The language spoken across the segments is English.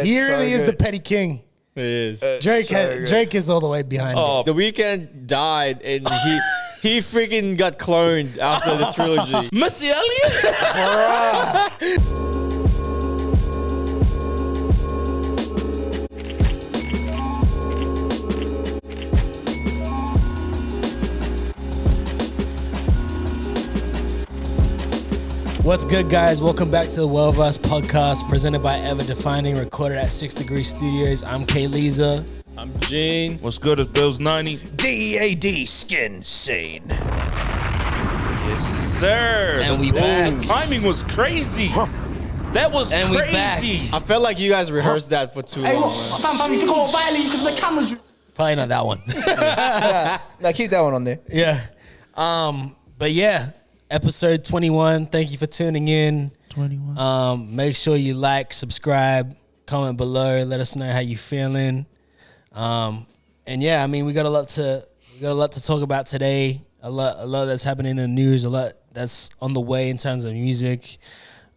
He really is the petty king. He is. Drake is all the way behind it. The Weeknd died and he freaking got cloned after the trilogy. Missy Elliott? What's good, guys? Welcome back to the Well of Us podcast, presented by Ever Defining, recorded at 6 Degree Studios. I'm Kay Leza. I'm Gene. What's good? It's Bill's 90. DEAD Skin Scene. Yes, sir. And we back. The timing was crazy. That was crazy. I felt like you guys rehearsed that for too long. Fam, if you go violate, you can the cameras. Probably not that one. No, keep that one on there. Yeah. But yeah, episode 21. Thank you for tuning in. 21. Make sure you like, subscribe, comment below. Let us know how you feeling. And yeah, I mean, we got a lot to talk about today. A lot that's happening in the news. A lot that's on the way in terms of music.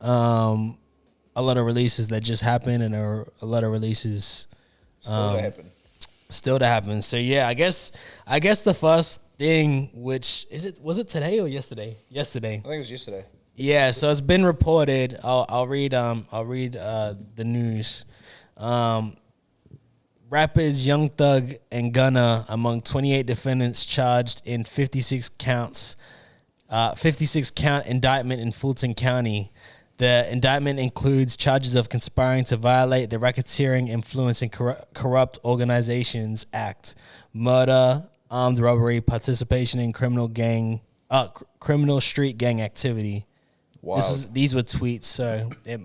A lot of releases that just happened, and a lot of releases still to happen. So yeah, I guess the first thing, which was it today or yesterday? Yesterday. I think it was yesterday. Yeah, so it's been reported. I'll read the news. Rappers Young Thug and Gunna among 28 defendants charged in 56 count indictment in Fulton County. The indictment includes charges of conspiring to violate the Racketeering, Influence, and Corrupt Organizations Act, murder, armed robbery, participation in criminal street gang activity. Wow. These were tweets, so it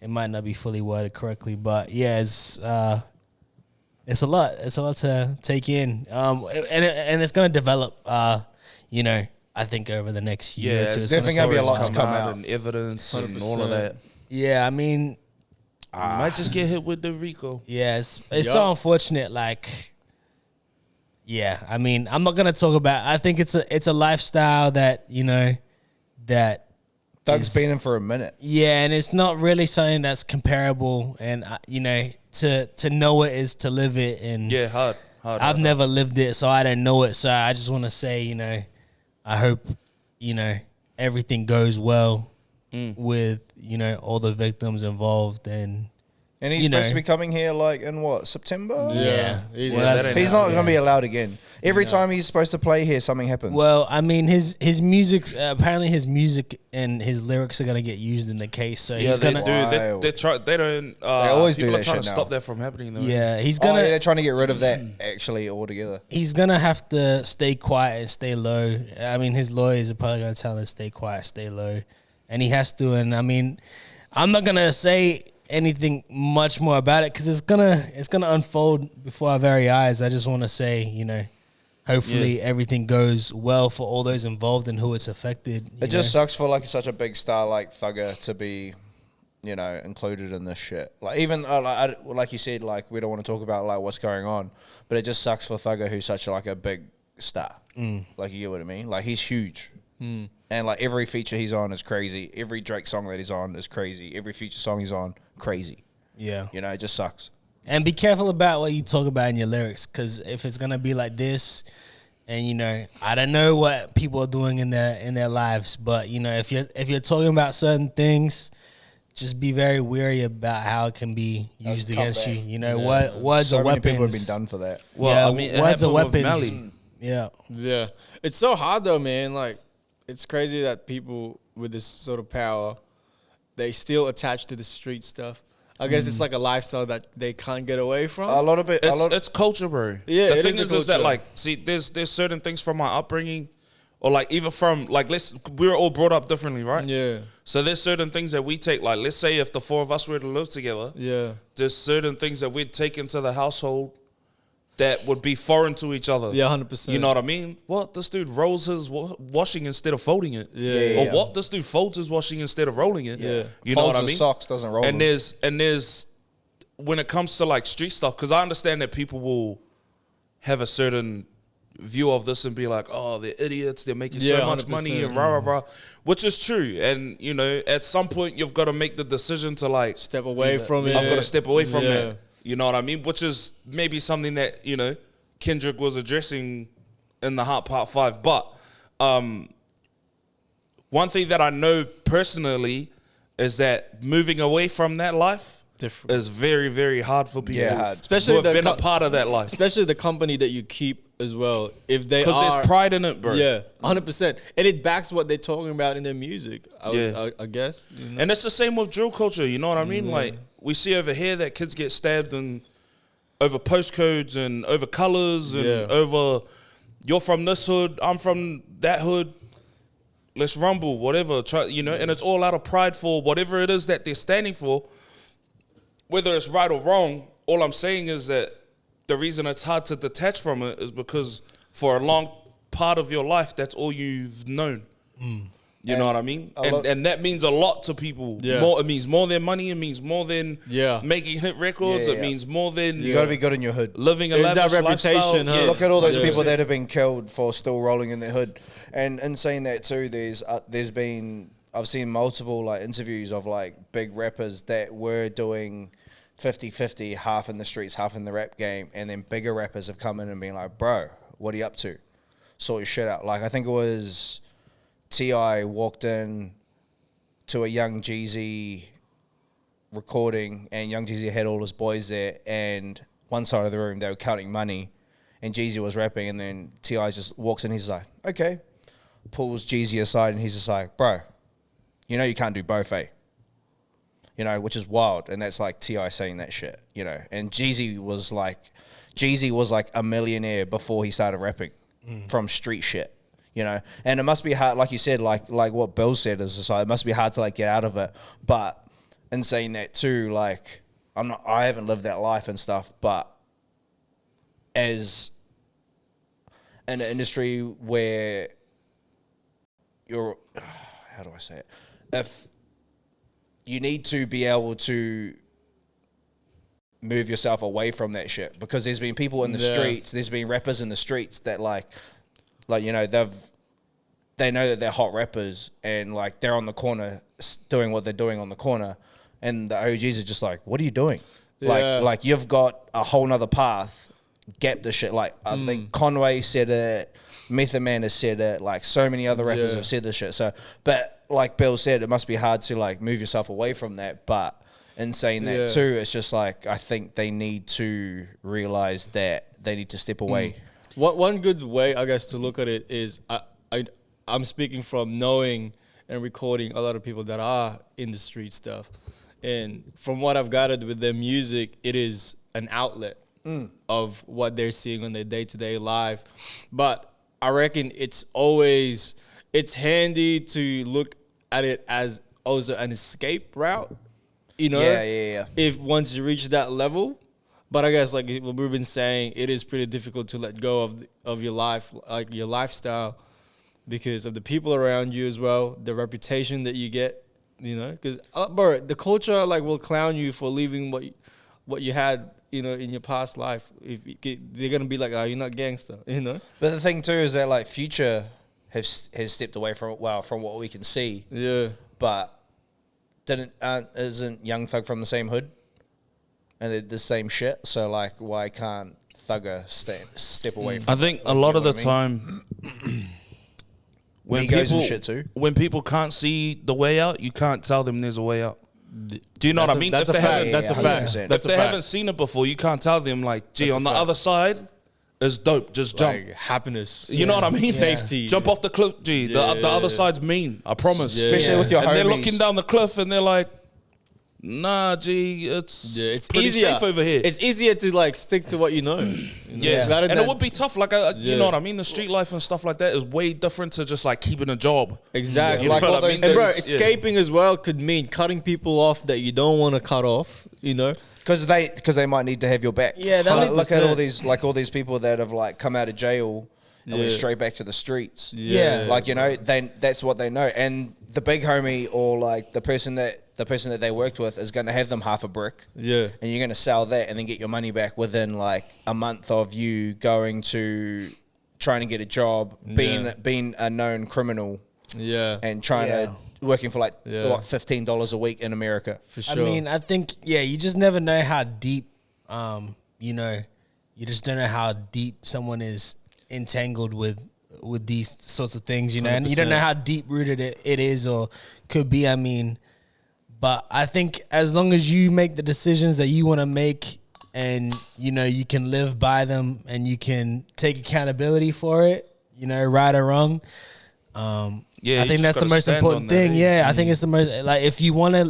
might not be fully worded correctly, but yeah, it's a lot. It's a lot to take in, and it's gonna develop. I think over the next year. Yeah, it's definitely gonna be a lot to come out and evidence 100%. And all of that. Yeah, I mean, might just get hit with the RICO. Yeah, it's so unfortunate. Like, yeah, I mean, I'm not gonna talk about. I think it's a lifestyle that that Thug's been in for a minute. Yeah, and it's not really something that's comparable. And to know it is to live it. And yeah, hard. I've never lived it, so I don't know it. So I just want to say, I hope everything goes well with all the victims involved. And he's supposed to be coming here in what, September? Yeah. He's not going to be allowed again. Every time he's supposed to play here, something happens. Well, I mean, his music's apparently his music and his lyrics are going to get used in the case. So he's going to do. They don't. They always do that. People are trying to shit stop now. that from happening. Though. Yeah, he's gonna. they're trying to get rid of that actually altogether. He's gonna have to stay quiet and stay low. I mean, his lawyers are probably gonna tell him to stay quiet, stay low, and he has to. And I mean, I'm not gonna say anything much more about it because it's gonna unfold before our very eyes. I just want to say, hopefully everything goes well for all those involved and who it's affected. It just sucks for such a big star like Thugger to be, included in this shit. Even like you said, we don't want to talk about what's going on, but it just sucks for Thugger, who's such a big star. You get what I mean? He's huge. And every feature he's on is crazy. Every Drake song that he's on is crazy. Every Future song he's on, crazy. Yeah. It just sucks. And be careful about what you talk about in your lyrics, because if it's gonna be like this, and I don't know what people are doing in their lives, but if you're talking about certain things, just be very wary about how it can be used against you. What words are weapons. People have been done for that. Well, I mean, words are weapons. Mally. Yeah. It's so hard though, man. It's crazy that people with this sort of power, they still attach to the street stuff. I guess it's like a lifestyle that they can't get away from. It's culture, bro. Yeah, the thing is that there's certain things from my upbringing, or even from we were all brought up differently, right? Yeah. So there's certain things that we take. Let's say if the four of us were to live together, there's certain things that we'd take into the household that would be foreign to each other. Yeah, 100%. You know what I mean? What? This dude rolls his washing instead of folding it. Yeah. Or what? This dude folds his washing instead of rolling it. Yeah. You folds know what I mean? His socks, doesn't roll and them. there's when it comes to street stuff, because I understand that people will have a certain view of this and be like, oh, they're idiots, they're making so much money and rah, rah, rah, which is true. And, you know, at some point you've got to make the decision to like... Step away from it. I've got to step away from that. You know what I mean? Which is maybe something that, you know, Kendrick was addressing in the Heart Part 5. But one thing that I know personally is that moving away from that life is very, very hard for people. Yeah, hard. Especially who have been a part of that life. Especially the company that you keep as well. If they Because there's pride in it, bro. Yeah, 100%. And it backs what they're talking about in their music, I guess. You know? And it's the same with drill culture, you know what I mean? Like, we see over here that kids get stabbed and over postcodes and over colors and over, you're from this hood, I'm from that hood. Let's rumble, whatever, try, you know, and it's all out of pride for whatever it is that they're standing for. Whether it's right or wrong, all I'm saying is that the reason it's hard to detach from it is because for a long part of your life, that's all you've known. You know what I mean? And that means a lot to people. Yeah. It means more than money. It means more than making hit records. It means more than... You got to be good in your hood. Living a lavish lifestyle. Huh? Look at all those people that have been killed for still rolling in their hood. And in saying that too, there's been... I've seen multiple like interviews of like big rappers that were doing 50-50, half in the streets, half in the rap game. And then bigger rappers have come in and been like, bro, what are you up to? Sort your shit out. Like, I think it was... T.I. walked in to a Young Jeezy recording, and Young Jeezy had all his boys there, and one side of the room, they were counting money, and Jeezy was rapping, and then T.I. just walks in, he's like, okay, pulls Jeezy aside, and he's just like, bro, you know you can't do both, eh? You know, which is wild, and that's like T.I. saying that shit, you know, and Jeezy was like a millionaire before he started rapping from street shit. You know, and it must be hard, like you said, like what Bill said, is just like, it must be hard to like get out of it. But in saying that too, like I haven't lived that life and stuff, but as in an industry where you're, how do I say it? If you need to be able to move yourself away from that shit, because there's been people in the streets, there's been rappers in the streets that like, you know, they know that they're hot rappers and like they're on the corner doing what they're doing on the corner, and the OGs are just like, what are you doing? Like you've got a whole nother path, gap the shit. Like I think Conway said it, Method Man has said it, like so many other rappers have said this shit. So, but like Bill said, it must be hard to like move yourself away from that. But in saying that too, it's just like, I think they need to realize that they need to step away. One good way, I guess, to look at it is I'm speaking from knowing and recording a lot of people that are in the street stuff. And from what I've gathered with their music, it is an outlet of what they're seeing on their day-to-day life. But I reckon it's handy to look at it as also an escape route, you know? Yeah. If once you reach that level. But I guess, like what we've been saying, it is pretty difficult to let go of your life, like your lifestyle, because of the people around you as well, the reputation that you get, you know. Because, bro, the culture like will clown you for leaving what you had, you know, in your past life. They're gonna be like, oh, you're not gangster, you know. But the thing too is that like Future has stepped away from it. Well, from what we can see. Yeah. But isn't Young Thug from the same hood? And they're the same shit, so like, why can't Thugger step away from I think a lot of the time, when people can't see the way out, you can't tell them there's a way out. Do you know what I mean? That's a fact. That's a fact. If they haven't seen it before, you can't tell them like, gee, on the other side is dope. Just jump. Like happiness. You know what I mean? Safety. Jump off the cliff, G. The other side's mean. I promise. Especially with your homies. And they're looking down the cliff and they're like, nah, G, it's pretty easier. safe over here. It's easier to like stick to what you know. And it would be tough. Like, you know what I mean? The street life and stuff like that is way different to just like keeping a job. Exactly. You know like what I mean? And bro, escaping as well could mean cutting people off that you don't want to cut off, you know? Because they might need to have your back. Yeah, look at all these people that have like come out of jail and went straight back to the streets. Yeah. Like, you know, that's what they know. And the big homie or like the person that they worked with is going to have them half a brick. Yeah. And you're going to sell that and then get your money back within like a month of you going to trying to get a job, being a known criminal, and trying to working for like $15 a week in America. For sure. I mean, I think you just never know how deep, you just don't know how deep someone is entangled with these sorts of things, you know, 100%. And you don't know how deep rooted it is or could be. I mean, but I think as long as you make the decisions that you want to make, and you know you can live by them, and you can take accountability for it, you know, right or wrong. I think that's the most important thing. I think it's the most, like, if you wanna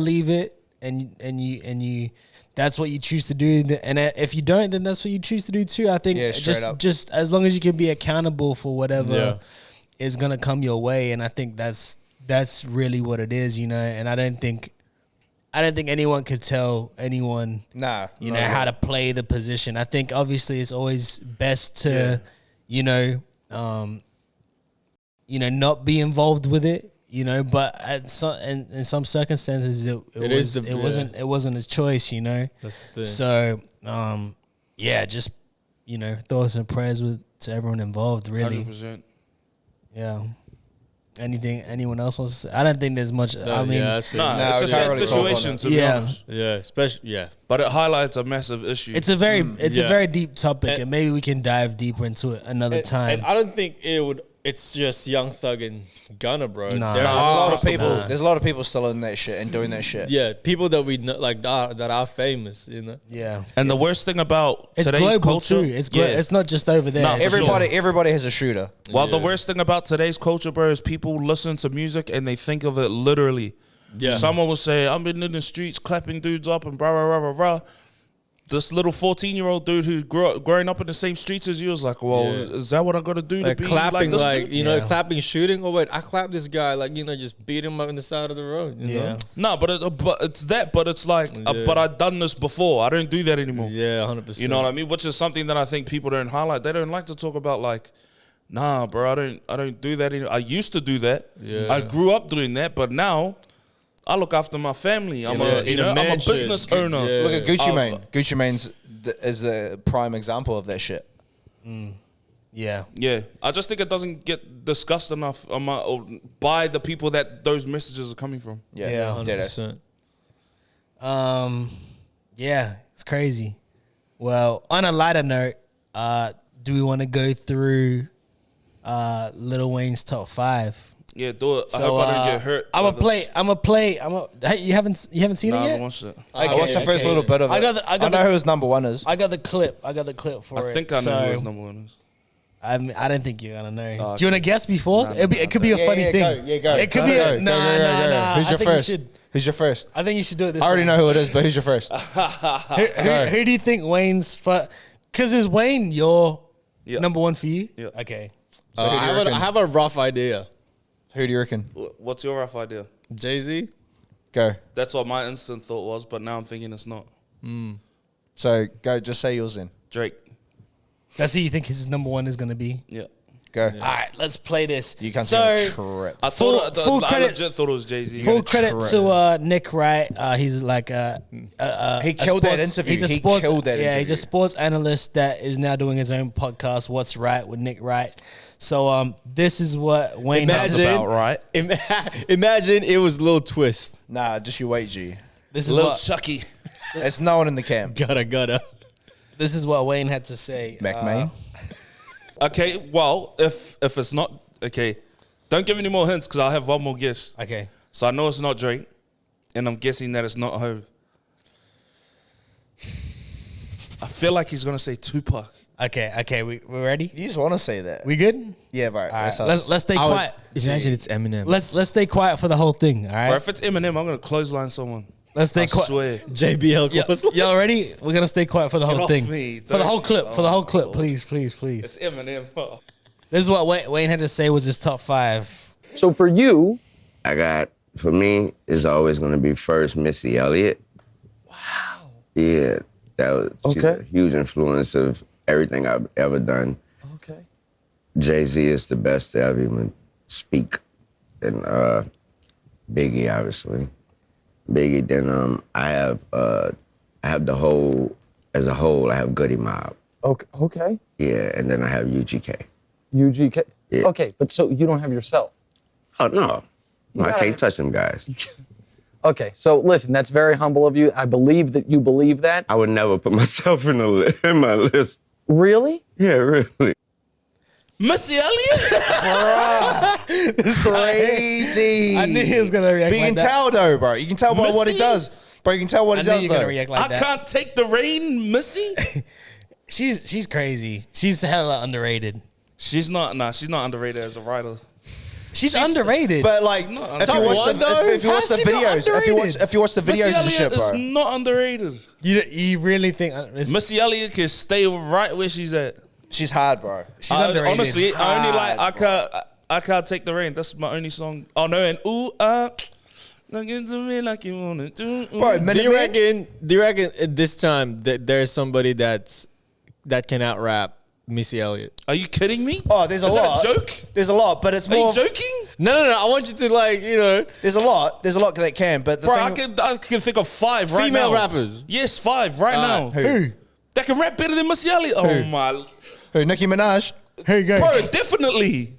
leave it, and you that's what you choose to do, and if you don't, then that's what you choose to do too. I think just as long as you can be accountable for whatever is gonna come your way, and I think that's really what it is, you know. And I don't think anyone could tell anyone, how to play the position. I think obviously it's always best to, not be involved with it, you know. But in some circumstances, it wasn't a choice, you know. That's the thing. So just thoughts and prayers to everyone involved, really. 100%. Yeah. Anyone else wants to say? I don't think there's much. I mean, it's a sad situation, to be honest. Yeah, especially But it highlights a massive issue. It's a very deep topic, and maybe we can dive deeper into it another time. And I don't think it's just Young Thug and Gunna, bro. Nah. There's a lot of people. There's a lot of people still in that shit and doing that shit. Yeah, people that we know, like that are famous, you know. Yeah. And the worst thing about it's today's global culture, too. It's not just over there. Nah, everybody has a shooter. Well, the worst thing about today's culture, bro, is people listen to music and they think of it literally. Yeah. Someone will say, "I've been in the streets clapping dudes up and blah blah blah blah blah." This little 14-year-old dude who's growing up in the same streets as you was like, well, is that what I got to do to be clapping, like this dude? Clapping, shooting? Oh, wait, I clapped this guy, just beat him up in the side of the road, you know? No, but it's that, but it's like, but I've done this before. I don't do that anymore. Yeah, 100%. You know what I mean? Which is something that I think people don't highlight. They don't like to talk about, like, nah, bro, I don't do that anymore. I used to do that. Yeah. I grew up doing that, but now I look after my family. I'm a business owner. Yeah. Look at Gucci Mane. Gucci Mane's is the prime example of that shit. Yeah. Yeah. I just think it doesn't get discussed enough by the people that those messages are coming from. Yeah. 100%. It's crazy. Well, on a lighter note, do we want to go through Lil Wayne's top 5? Yeah, do it. So, I hope I don't get hurt. I'm gonna play. Hey, you haven't seen it yet? I haven't watched it. I watched the first little bit of it. I know who his number one is. I got the clip for it. I think I know who his number one is. I don't think you're gonna know. Do you want to guess before? It could be a funny thing. Go. It could be no. Who's your first? Who's your first? I think you should do it this I already know who it is, but who's your first? Who do you think Wayne's first? Because is Wayne your number one for you? Yeah. Okay. So I have a rough idea. Who do you reckon? What's your rough idea? Jay-Z? Go. That's what my instant thought was, but now I'm thinking it's not. So go, just say yours then. Drake. That's who you think his number one is going to be? Yeah. Go. All right, let's play this. You can't trip. I thought I legit thought it was Jay-Z. Full credit to Nick Wright. He's like he killed that interview. He killed that interview. He's a sports analyst that is now doing his own podcast, What's Right with Nick Wright. So this is what Wayne sounds about right. Imagine it was Lil Twist. Nah, just you wait, G. This is Lil what Chucky. There's no one in the camp. Gotta. This is what Wayne had to say. McMahon. Okay, well, if it's not okay, don't give any more hints because I'll have one more guess. Okay. So I know it's not Drake, and I'm guessing that it's not Hove. I feel like he's gonna say Tupac. Okay, we ready? You just want to say that. We good? Yeah, right. All right, let's stay quiet. Imagine it's Eminem. Let's stay quiet for the whole thing. All right. Or if it's Eminem, I'm gonna clothesline someone. Let's stay quiet. I swear. JBL. Y'all ready? We're gonna stay quiet for the whole off thing. me. For the whole clip. For the whole clip, Lord. please. It's Eminem. This is what Wayne had to say was his top 5. So for you, for me, it's always going to be first Missy Elliott. Wow. Yeah, she's a huge influence of everything I've ever done. Okay. Jay-Z is the best to ever even speak. And Biggie, obviously. Biggie, then I have the whole, as a whole, I have Goody Mob. Okay. Yeah, and then I have UGK. UGK. Yeah. Okay, but so you don't have yourself. Oh, no. I Yeah. can't touch them guys. Okay, so listen, that's very humble of you. I believe that you believe that. I would never put myself in my list. Really? Yeah, really. Missy Elliott? Crazy. I knew he was gonna react But you like can that. tell though, bro. You can tell by what he Missy? does. Bro, you can tell what I he knew does you're gonna though. react like I that. can't take the rain, Missy. She's crazy. She's hella underrated. She's not underrated as a writer. She's underrated. But like, not if you watch one, the though? if you watch How's the she not videos, underrated? if you watch the Missy videos and shit, Elliott is bro. not underrated. you really think Missy Elliott can stay right where she's at. She's hard, bro. she's underrated? Honestly, I only like Hard, I can't take the rain. That's my only song. Oh no, and look into me like you wanna do. Bro, Do you reckon at this time that there's somebody that can out rap Missy Elliott? Are you kidding me? Oh, there's a Is lot. that a joke? There's a lot, but it's Are you more. joking? No. I want you to There's a lot. There's a lot that can, but the Bro, thing. I can think of 5 right now. female rappers. Yes, 5 right now. Who? That can rap better than Missy Elliott. Oh my. Who? Nicki Minaj. Here you go. Bro, definitely.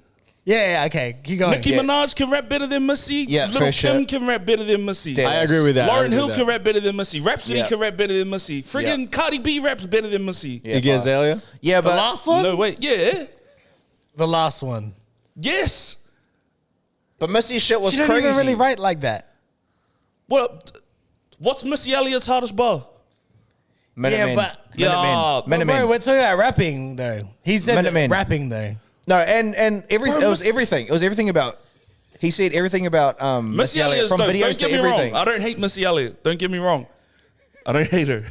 Yeah, okay. Keep going. Nicki Minaj can rap better than Missy. Yeah, Little for Kim sure. can rap better than Missy. Dead I agree with that. Lauren Hill can rap better than Missy. Rhapsody Yeah. can rap better than Missy. Friggin' Yeah. Cardi B raps better than Missy. Yeah, Iggy fine. Azalea. Yeah, The but last one? No, wait. Yeah. The last one. Yes. Missy's shit was She don't crazy. even really write like that. What's Missy Elliott's hardest bar? Minutemen. Yeah, but- Yeah, Minutemen. Bro, we're talking about rapping though. He said Minutemen. rapping though. No, and everything. Bro, It was everything. It was everything about. He said everything about Missy Missy Elliott Elliott's from dope. videos Don't to get me everything. wrong. I don't hate Missy Elliott. Don't get me wrong. I don't hate her.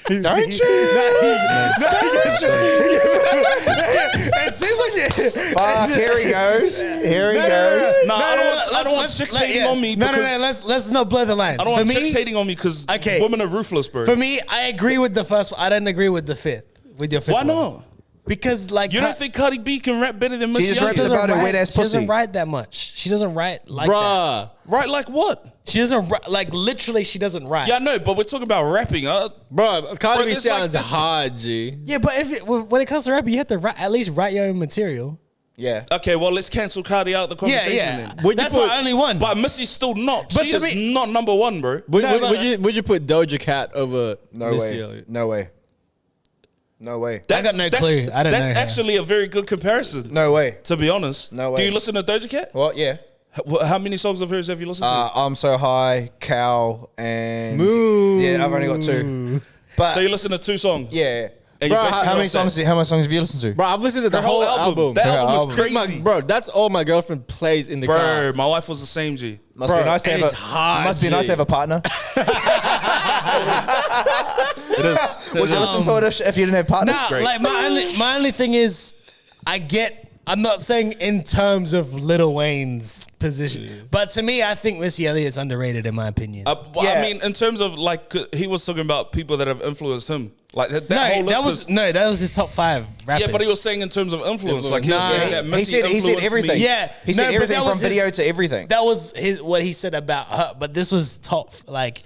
Don't you? It seems like Fuck, here he goes. Here he goes. No, I don't want chicks hating on me. No, because let's not blur the lines. I don't For want me, chicks hating on me because Okay. women are ruthless, bro. for me, I agree with the first. I don't agree with the fifth. With your fifth. Why one. not? Because like You don't think Cardi B can rap better than Missy just Elliott? raps about her write- wet ass She doesn't pussy. write that much. She doesn't write like that. Bruh. Right, like what? She doesn't like literally. She doesn't write. Yeah, I know, but we're talking about rapping. Bro, Cardi Bro, B it's like sounds this- hard, G. Yeah, but when it comes to rapping, you have to at least write your own material. Yeah. Okay, well, let's cancel Cardi out of the Yeah, conversation yeah. then. That's my only one. But Missy's still not. But She to is me- not number 1, bro. Would you put Doja Cat over No Missy way. Elliott? No way. No way. I got no clue. I don't That's know her. actually a very good comparison, No way. to be honest. No way. Do you listen to Doja Cat? What? Yeah. How many songs of hers have you listened to? I'm so high, cow, and yeah, I've only got 2. But So you listen to 2 songs. yeah. And Bro, you basically How many upset. songs? How many songs have you listened to? Bro, I've listened to the Her whole whole album. That Her album was album. That's crazy. bro, that's all my girlfriend plays in the car. Bro, my wife was the same, G. Must Bro, be nice to and have it's hard, Must be nice to have a partner. It is. Would you listen to it if you didn't have partners? Nah, great. like my only thing is, I'm not saying in terms of Lil Wayne's position, but to me, I think Missy Elliott's underrated in my opinion. Well, Yeah. I mean, in terms of like, he was talking about people that have influenced him. Like that whole that list that was his top 5 rappers. Yeah, but he was saying in terms of influence. Like he was Nah, saying that he Missy said influenced everything. me. Yeah, He said no, but everything that from was his- video to everything. That was what he said about her, but this was top like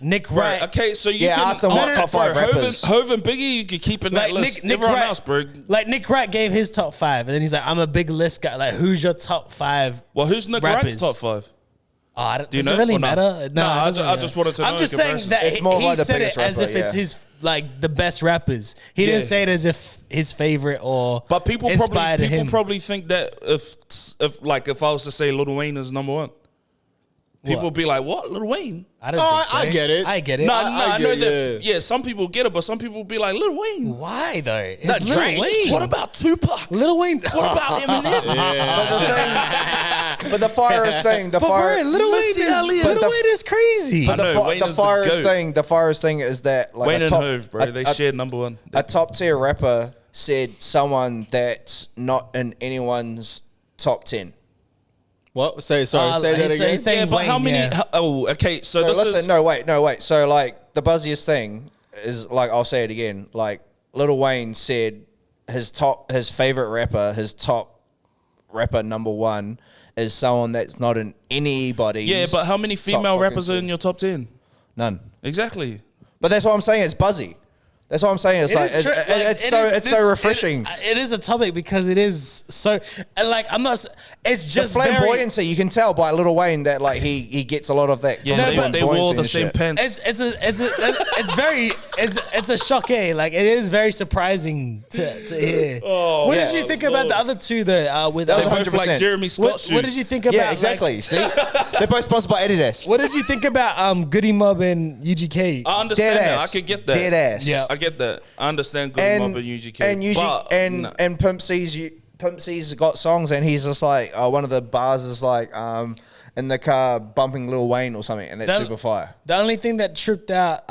Nick Bro, Wright. okay, so you Yeah, can ask them what top 5 bro, rappers. Hov and Biggie, you could keep in that list. Everyone Wright, else, bro. Like Nick Wright gave his top 5, and then he's like, "I'm a big list guy. Like, who's your top 5?" Well, who's Nick rappers? Wright's top 5? Oh, I don't, Do you does know it really or not? matter? No, it I doesn't just really wanted to matter. know I'm just in saying comparison. that It's more he like the said it biggest as rapper, if it's yeah. his like the best rappers. He didn't Yeah. say it as if his favorite or But people inspired him. probably think that if I was to say Lil Wayne is number 1, people would be like, "What, Lil Wayne?" I don't think so. I get it. I get it. No, I I know get that. it, Yeah, some people get it, but some people would be like, "Lil Wayne." Why though? It's Not Lil Drake. Wayne. What about Tupac? Lil Wayne? What about Eminem? But the firest thing, But bro, Lil Wayne is crazy. But I know, Wayne the is the firest goat. thing, the first thing is that like Wayne a and top, Hov, bro, they shared number 1. a top tier rapper said someone that's not in anyone's top 10. What? Say that so again. he's saying Yeah, but how Wayne, many? yeah. Oh, okay. So No, this listen, is no, wait. So like the buzziest thing is like I'll say it again. Like Lil Wayne said his favorite rapper, his top rapper number 1 is someone that's not in anybody's. yeah. But how many top female fucking rappers are 10. in your top 10? None. Exactly. But that's what I'm saying. It's buzzy. That's what I'm saying. It's like it's so refreshing. It is a topic because it is so like I'm not. It's just the flamboyancy. You can tell by Lil Wayne that like he gets a lot of that. Yeah, they wore the same pants. It's a shock. Like it is very surprising to hear. Oh, what did you think about the other two though? With That was They're both 100%. like Jeremy Scott shoes. what did you think about? Yeah, exactly. Like, See, they're both sponsored by Adidas. what did you think about Goody Mob and UGK? I understand Dead that. I ass. could get that. Dead ass. Yeah. I get that. I understand Good Mob and UGK. But and Pimp C's got songs, and he's just like one of the bars is like in the car bumping Lil Wayne or something, and that's super fire. The only thing that tripped out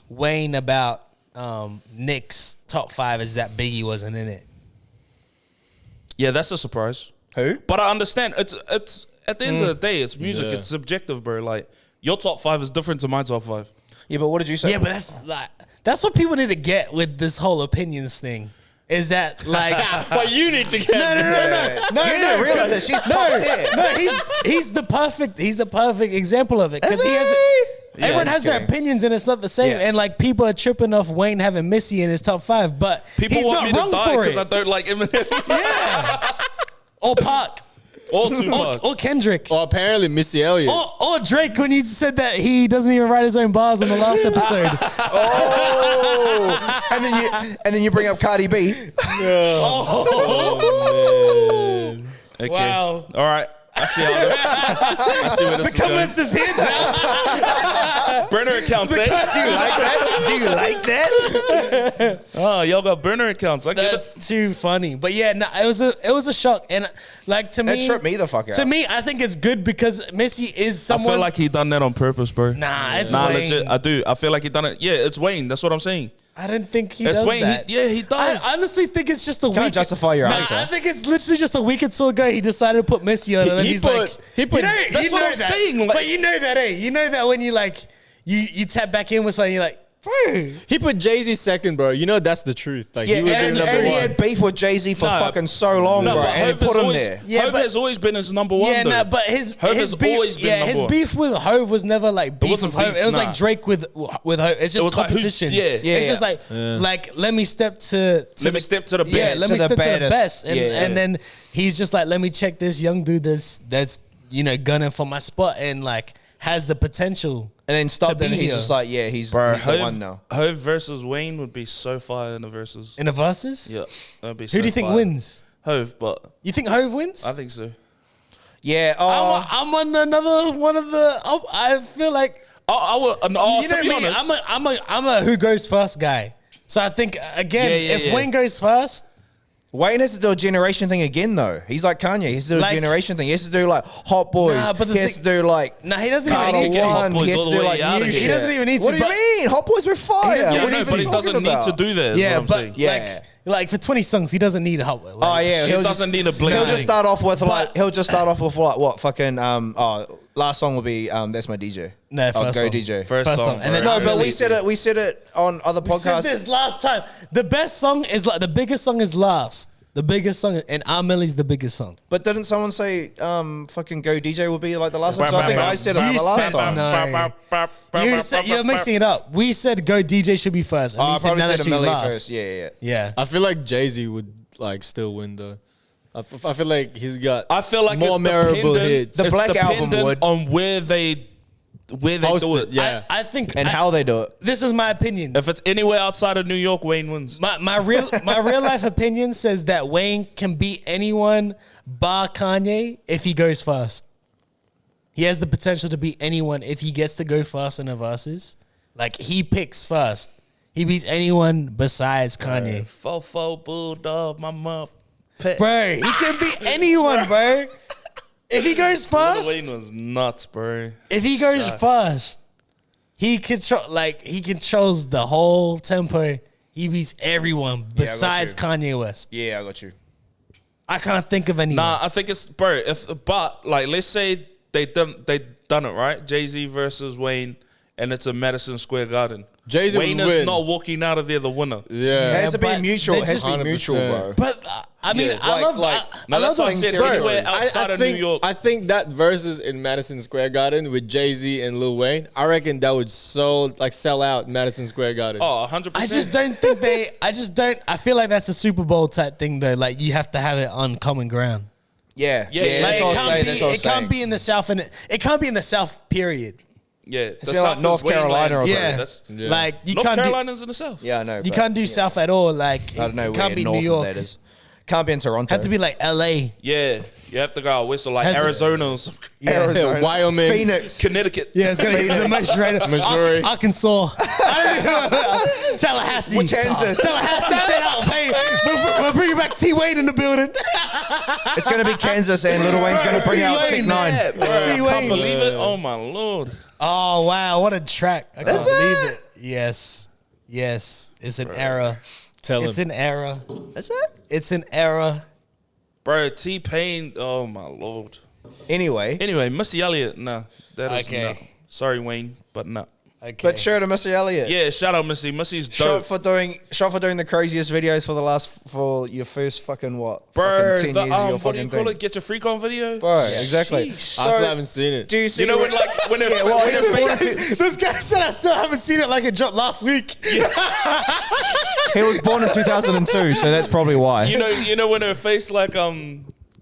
Wayne about Nick's top 5 is that Biggie wasn't in it. yeah, that's a surprise. Who? But I understand. It's at the end of the day, it's music. Yeah. It's subjective, bro. Like your top 5 is different to my top 5. Yeah, but what did you say? Yeah, but that's what people need to get with this whole opinions thing. Is that like? But you need to get No, You didn't realize that she's top tier. No, he's the perfect example of it because he has. Everyone just has their kidding. opinions and it's not the same. Yeah. And like people are tripping off Wayne having Missy in his top 5, but People he's want not me to wrong die for because I it. don't like Eminem Yeah. Or Park. or Tupac. Or Kendrick. Or apparently Missy Elliott. Or Drake when he said that he doesn't even write his own bars on the last episode. Oh, and then you bring up Cardi B. Okay. Wow. All right. I see how this. I see where this The is going. comments is here now. Burner accounts, eh? Do you like that? Do you like that? Oh, y'all got burner accounts. I get it. That's too funny. But yeah, no, it was a shock. And like to me, That tripped me the fuck out. To me, I think it's good because Missy is I someone. feel like he done that on purpose, bro. Nah, it's Nah, Wayne. legit. I do. I feel like he done it. Yeah, it's Wayne. That's what I'm saying. I didn't think he It's does Wayne. that. He does. I honestly think it's just a week. Can't justify your answer. I think it's literally just a week or two ago he decided to put Missy on, and then He he's put- like, he put- that's what I'm that. saying, like- But you know that, eh? You know that when you like you tap back in with something, you're like, bro. He put Jay-Z second, bro. You know that's the truth. Like Yeah, he was and, number and he one. had beef with Jay-Z for Nah, fucking so long, No, bro, but and Hove he put has him always, there. Yeah, Hove but- has always been his number one. Yeah, though. nah, but his Hove his has beef, always been number his one. beef with Hove was never like beef wasn't with Hove. beef, It was nah. like Drake with Hove. It's just was like, who's- competition. yeah. It's Yeah, just like let me step to Let me step to the yeah, best. let To me the step to the baddest. best, and, Yeah. and then he's just like, let me check this young dude that's gunning for my spot and like has the potential. And then stopped to and be he's here. just like, yeah, he's Bro, the one now. Hove versus Wayne would be so fire in the verses. In the verses? Yeah, that'd be. Who do you think wins? Hove, but You think Hove wins? I think so. Yeah, I'm on another one of the. I feel like I would. you know To be me. honest, I'm a who goes first guy. So I think again, if Wayne goes first, Wayne has to do a generation thing again, though. He's like Kanye. He has to do a Like- generation thing. He has to do like Hot Boys. Nah, but the he has thing- to do like nah, he doesn't Carter even need to. Hot One. Boys He has all to the do way like out new of shit. here. He doesn't even need to, What do you but- mean? Hot Boys were fire. doesn't yeah, even I What know, are you but he talking doesn't about? need to do that. Is yeah, what I'm but saying. Yeah. like for 20 songs, he doesn't need help. Like, Oh yeah, He doesn't need a blink. He'll just start off with like But- he'll just start off with like what fucking last song will be That's My DJ. No, I'll first go song. DJ. First song, and then bro. No, but really- we said it on other We said podcasts. this last time. The best song is like the biggest song is last. The biggest song and R. Millie's the biggest song. But didn't someone say fucking Go DJ will be like the last one? So I think I said it You the last said time. no. You're mixing it up. We said Go DJ should be first. And Oh, he I said probably Nana said should be Millie last. first. Yeah. Yeah. I feel like Jay-Z would like still win though. I feel like he's got. I feel like more it's memorable dependent- hits. The it's Black Album dependent would. on where they Post do it, it. yeah. I think And how they do it. this is my opinion. If it's anywhere outside of New York, Wayne wins. My real life opinion says that Wayne can beat anyone bar Kanye if he goes fast. He has the potential to beat anyone if he gets to go fast in the verses. Like he picks first. He beats anyone besides Kanye. Fofo Bulldog, my mouth. Pet. Bro, he can beat anyone, bro. If he goes fast, Wayne was nuts, bro. if he goes fast, he controls the whole tempo. He beats everyone besides you. Kanye West. Yeah, I got you. I can't think of anyone. Nah, I think it's bro. But like, let's say they done it right. Jay-Z versus Wayne, and it's a Madison Square Garden. Jay-Z Wayne would is win. not walking out of there the winner. Yeah. It has to be but mutual. they It has to be just- mutual, 100%. bro. But I mean, Yeah, I love No, I that's love what I those said. territory. Anywhere outside of New York. I think that versus in Madison Square Garden with Jay-Z and Lil Wayne, I reckon that would sell out Madison Square Garden. Oh, 100%. I just don't think they. I feel like that's a Super Bowl type thing though. Like you have to have it on common ground. Yeah, Yeah, yeah. yeah, That's Like, what I it was can't saying. be. That's what I was It can't saying. be in the South, and it can't be in the South. Period. Yeah, It's been like is North Wayne Carolina land. or Yeah. something. That's, Like you North can't Carolina's in the South. Yeah, I know. do. You but can't do South at all. Like I don't know it where can't be north New York. of that is. Can't be in Toronto. Had to be like L.A. Yeah, you have to go out west, so like Has to- Arizona or some Arizona, Wyoming. Phoenix. Connecticut. Yeah, it's gonna be the most right. Missouri. Arkansas, Tallahassee, Kansas. Tallahassee. Straight out, pay. We're bringing back T Wayne in the building. It's gonna be Kansas, and Lil Wayne's gonna bring out Tech T-Wayne, Nine. Yeah, bro, I T-Wayne. can't believe it. Oh my lord. Oh wow, what a track! I can't believe it. Yes, it's an era. Tell It's him. an era. Is it? It's an era. Bro, T-Pain. Oh my lord. Anyway, Anyway, Missy Elliott. Nah, that is Okay. no. Sorry, Wayne, but no. Okay. but shout out to Missy Elliott. Yeah, shout out Missy. Missy's Shot dope. for doing the craziest videos for your first fucking what? Bro, fucking 10 the, years of your what do you fucking call thing. it? Get your freak on video. Bro, exactly. I still haven't seen it. Do you see? You know when like when Yeah, well, when her face, This guy said I still haven't seen it like it dropped last week. he was born in 2002, so that's probably why. you know when her face like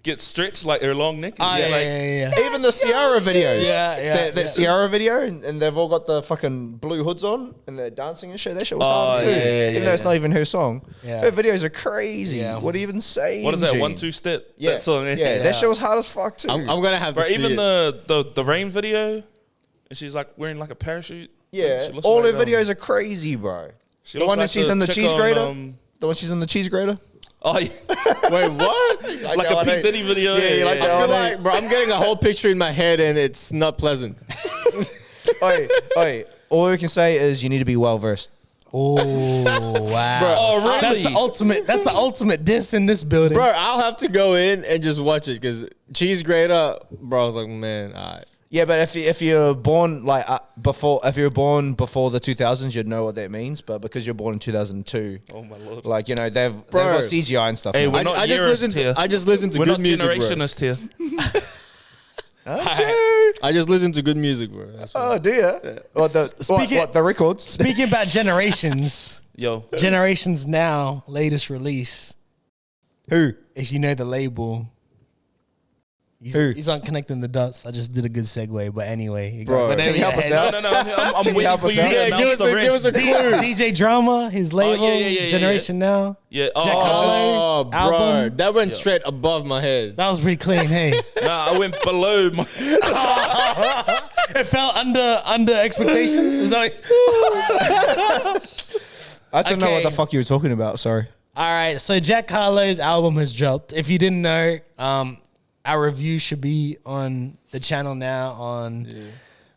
gets stretched like her long neck. Oh, like, yeah. Even the Ciara videos. Yeah. That Ciara video, and they've all got the fucking blue hoods on, and they're dancing and shit. That shit was hard too. Even though it's not even her song. Yeah. Her videos are crazy. Yeah. What do you even say? What is that? Gene? 1-2 step. Yeah. That song. Yeah, that shit was hard as fuck too. I'm gonna have to Bro, see even it. the rain video, and she's like wearing like a parachute. yeah, She looks all like, her videos are crazy, bro. she The looks one that like she's in the chick cheese on, grater. The one she's in the cheese grater. Oh, yeah. Wait, what? like a P Diddy video. Yeah, you like I that feel one? like, bro, I'm getting a whole picture in my head and it's not pleasant. Oi, all we can say is you need to be well versed. Oh wow. Oh, really? That's the ultimate diss in this building. Bro, I'll have to go in and just watch it because cheese grater, bro, I was like, man, all right. Yeah, but if you're born like if you were born before the 2000s, you'd know what that means. But because you're born in 2002, Oh my lord. like they've got CGI and stuff. Hey, now. we're not I just yearist listened here. to I just listened to We're good not music, bro. generationist here. I just listened to good music, bro. That's Oh, do you? What the records? Speaking about generations, Yo. Generations Now latest release. Who? If you know the label. Who? He's on Connecting the Dots. I just did a good segue, but anyway. Bro, but can you help us out? No, I'm Can you waiting help for us you out? to Yeah, announce the give us rest. a clue. DJ Drama, his label, yeah. Generation Now. Yeah. Jack Harlow. Oh, bro, album. that went straight above my head. That was pretty clean, hey. Nah, I went below my. It fell under expectations. Is that I don't know what the Okay. fuck you were talking about. Sorry. All right, so Jack Harlow's album has dropped. If you didn't know, our review should be on the channel now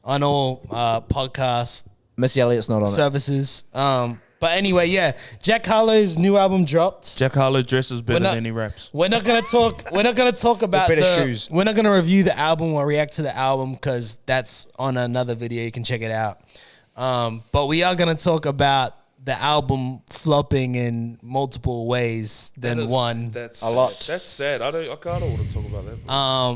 on all podcast Missy Elliott's not on it. services. But anyway, yeah, Jack Harlow's new album dropped. Jack Harlow dresses better not- than he raps. We're not gonna talk. We're not gonna talk about better the. shoes. We're not gonna review the album or react to the album because that's on another video. You can check it out. But we are gonna talk about the album flopping in multiple ways than one. That's A lot. That's sad. I don't want to talk about that.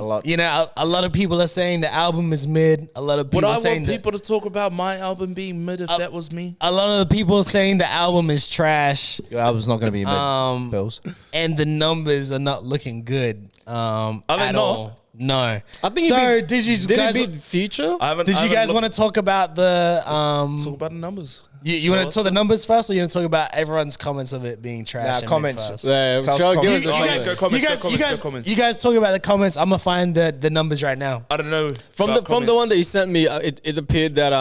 lot. You know, a lot of people are saying the album is mid. A lot of people Would are I saying want people to talk about my album being mid if that was me? a lot of the people are saying the album is trash, Your album's not going to be mid. Bills. and the numbers are not looking good. they At not? all. No. I think so. Did you did guys? it beat Future? Did you guys want to talk about the talk about the numbers? You want to talk the numbers first, or you want to talk about everyone's comments of it being trash? Nah, and comments. first? Yeah, Tell us sure, give comments. us a Oh, comment. yeah, go comments, go comments. You guys talk about the comments. I'm gonna find the numbers right now. I don't know. From about the one comments. that you sent me, it appeared that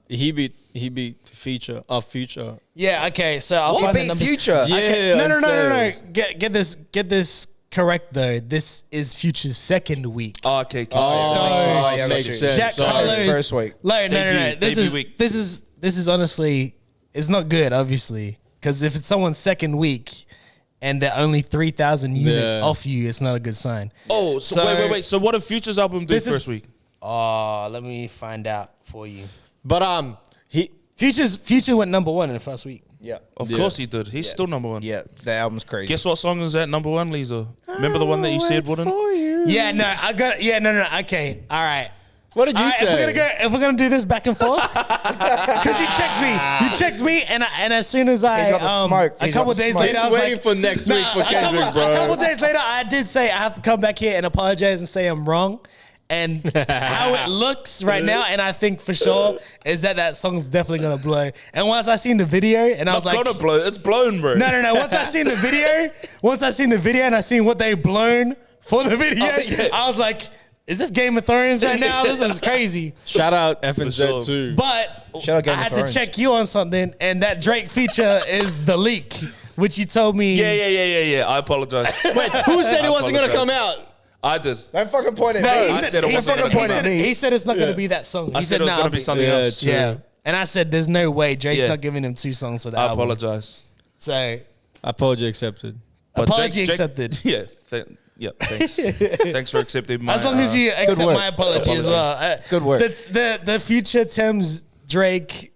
he beat Future. Yeah. Okay. So I'll He find the beat numbers. Future. Yeah, Okay. No. on sales. Get this correct though. This is Future's second week. Oh, okay. Oh, yeah, makes makes sense. Jack So- Harlow's first week. No. Debut This week. is honestly, it's not good. Obviously, because if it's someone's second week and they're only 3,000 units Yeah. off you, it's not a good sign. Oh, So- wait. So what did Future's album do This is- first week? Oh, let me find out for you. But Future went number 1 in the first week. Yeah. Of course he did. He's still number 1. Yeah, the album's crazy. Guess what song is at number 1, Lisa? Remember the one that you said wouldn't? Yeah, no, I got. Yeah, no. Okay, all right. What did you say? If we're gonna do this back and forth, because you checked me, and as soon as I He's got the smoke. a He's couple got the days smoke. later, I He's was waiting like, for next week for Kendrick, bro. A couple days later, I did say I have to come back here and apologize and say I'm wrong. And how it looks right now, and I think for sure is that song's definitely gonna blow. And once I seen the video, and I was like, gonna blow. It's blown, bro. no. Once I seen the video, and I seen what they blown for the video, I was like, is this Game of Thrones right now? This is crazy. Shout out FNZ sure. too. But Shout out Game I of had Thrones. to check you on something, and that Drake feature is the leak, which you told me. Yeah. I apologize. Wait, who said it wasn't gonna come out? I did. Don't fucking point at me. I said it wasn't gonna come out. He said it's not going to be that song. I said it was gonna be something else. true. Yeah. And I said, there's no way Drake's Yeah. not giving him 2 songs for that I album. apologize. So, Apology accepted. But apology accepted. Yeah. Thanks. Thanks for accepting my. As long as you accept work. my apology as well. Good work. The future Thames Drake,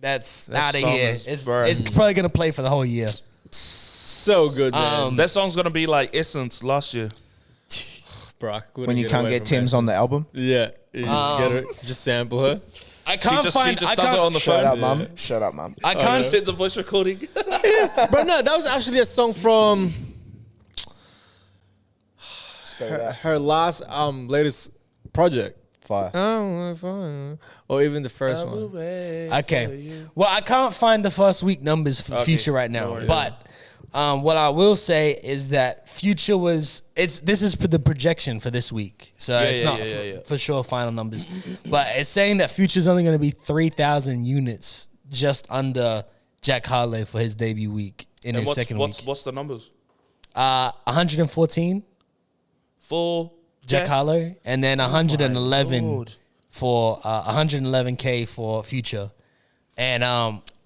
that's That out of song here. is It's burn. probably going to play for the whole year. So good, man. that song's gonna be like Essence last year. Bro, I couldn't When you can't away get from Tim's on the Essence. album. Yeah, you just get her, just sample her. I can't She find. just I does it can't, on the Shut phone. up, mum. Shut up, mum. I can't. Send the voice recording. Bro, no, that was actually a song from Spell it out. her last latest project. Fire. Or even the first one. Okay. Well, I can't find the first week numbers for Future right now, worries. but what I will say is that Future was. This is for the projection for this week, so it's not for sure final numbers, but it's saying that Future's only going to be 3,000 units, just under Jack Harlow for his debut week in his second week. What's the numbers? 114 For Jack Harlow, and then 111 for 111K for Future, and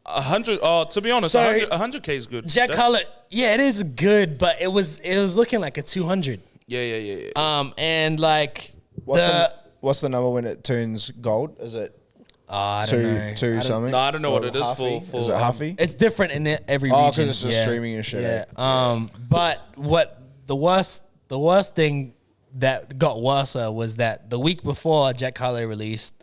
100. To be honest, So, 100K is good. Jack Harlow, yeah, it is good, but it was looking like a 200. Yeah. And like What's the number when it turns gold? Is it I don't know. two something? No, I don't know what Or it is halfy? for. Is it halfy? It's different in every Oh, region. 'cause it's just streaming and shit, Yeah. eh? But what the worst thing that got worse was that the week before Jack Harlow released,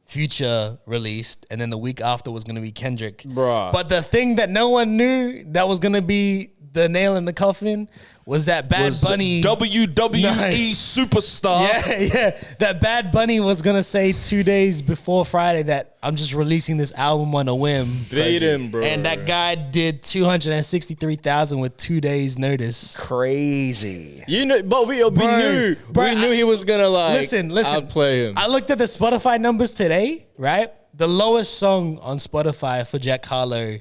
Future released, and then the week after was going to be Kendrick. Bruh. But the thing that no one knew that was going to be the nail in the coffin was that Bad Bunny. WWE superstar. Yeah. That Bad Bunny was going to say 2 days before Friday that I'm just releasing this album on a whim. Beat him, bro. And that guy did 263,000 with 2 days notice. Crazy. You know, but we knew he was gonna Listen. outplay him. I looked at the Spotify numbers today, right? The lowest song on Spotify for Jack Harlow.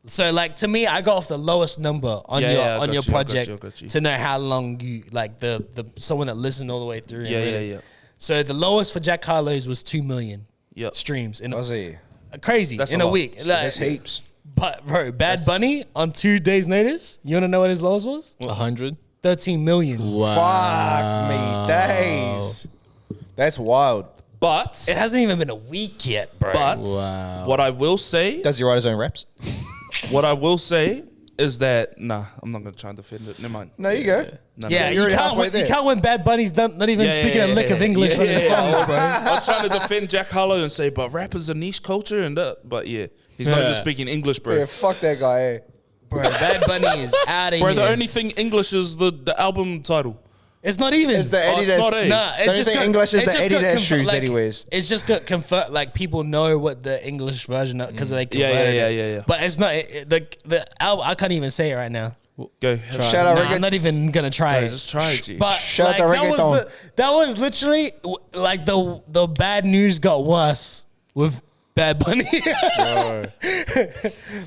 So like to me, I got off the lowest number on Yeah, your yeah, I on got your you, I got project you, I got you. to know how long you like the someone that listened all the way through. Yeah. So the lowest for Jack Harlow's was 2 million Yep. streams in Aussie. crazy That's in a a lot. week. Like, That's heaps. But bro, Bad Bunny on 2 days notice. You wanna know what his lowest was? 100. 13 million. Fuck me days. That's wild. But It hasn't even been a week yet, bro. what I will say, Does he write his own raps? is that I'm not gonna try and defend it. Never mind. No, you go. No, Yeah, no. you already can't, halfway win, there. you can't win Bad Bunny's not even speaking a lick of English on his songs, bro. I was trying to defend Jack Harlow and say, but rap is a niche culture, and but yeah, he's not even speaking English, bro. Yeah, fuck that guy. Eh? Bro, Bad Bunny is out of Bro, here. the only thing English is the album title. It's not even. It's the Eddie it's Dash. not a- Nah, The only thing English is the Eddie Dash shoes that he wears. It's just got convert. Like people know what the English version of because they Yeah, converted yeah, it. yeah, yeah. But it's not the album. I can't even say it right now. Go. Shout out Nah, I'm not even gonna try it. Just try it, G. But Shout like, out that was reggaeton. that was literally like the bad news got worse with Bad Bunny.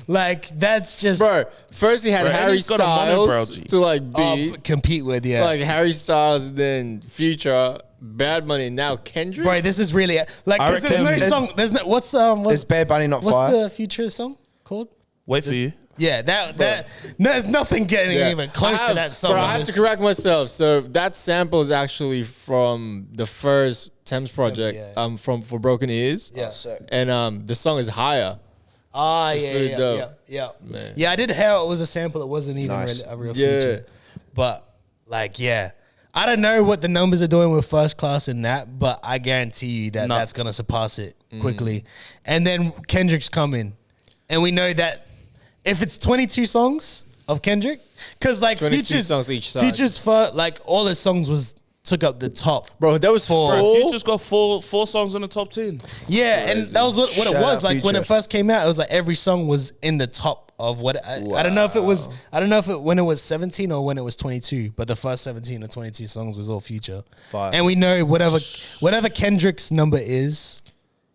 Like that's just Bro, first he had Bro, and Harry he's got a monobrow, Styles G. to like beat. compete with Like Harry Styles, then Future, Bad Bunny, now Kendrick. Bro, this is really like I 'cause there's no reckon- song. There's no what's Is Bad Bunny not what's fire? the Future song called? Wait for you. Yeah, that there's nothing getting Yeah. even close I to that song. Bro, on I have to this. correct myself. So that sample is actually from the first Thames project, yeah. for Broken Ears. Yeah. Sick. And the song is Higher. Ah, It's yeah, pretty yeah, dope. yeah. Man. Yeah, I did hear it was a sample. It wasn't even Nice. really a real Yeah. feature. But like, yeah, I don't know what the numbers are doing with First Class and that, but I guarantee you that No. that's gonna surpass it quickly. And then Kendrick's coming, and we know that if it's 22 songs of Kendrick, because like 22 Future's songs each side. Future's for like all his songs took up the top. Bro, that was For- Bro, full. Future's got four songs in the top 10. Yeah, and that was what it Shout was out like when Future. it first came out. It was like every song was in the top of what I don't know if it was. I don't know if it when it was 17 or when it was 22. But the first 17 or 22 songs was all Future. Fire. And we know whatever Kendrick's number is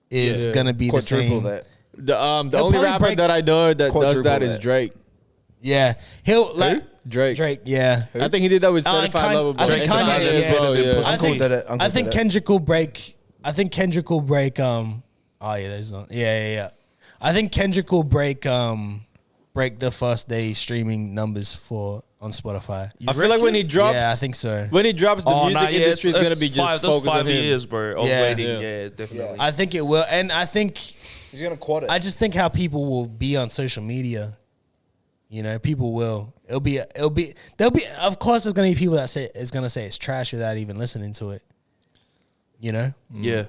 Yeah. gonna be the Quadruple same. that. The only probably rapper break- that I know that does Quadruple that is that. Drake. Yeah, he'll like Drake. Drake. Yeah, I think he did that with Uh, 75 Kanye- Level. I think Bro. Kanye, Kanye yeah. as well, yeah. Push I Uncle think did it. Uncle I think did it. Kendrick will break. I think Kendrick will break. Oh yeah, there's not. Yeah. I think Kendrick will break the first day streaming numbers on Spotify. I feel like when he drops, Yeah, I think so. when he drops, the music nah, yeah, industry is it's gonna be just that's focused on 5 him. years, bro, of Yeah. waiting. Yeah. Yeah, definitely. I think it will, and I think He's gonna quad it. I just think how people will be on social media. You know, people will. There'll be. Of course, there's gonna be people that say it's trash without even listening to it. You know. Yeah.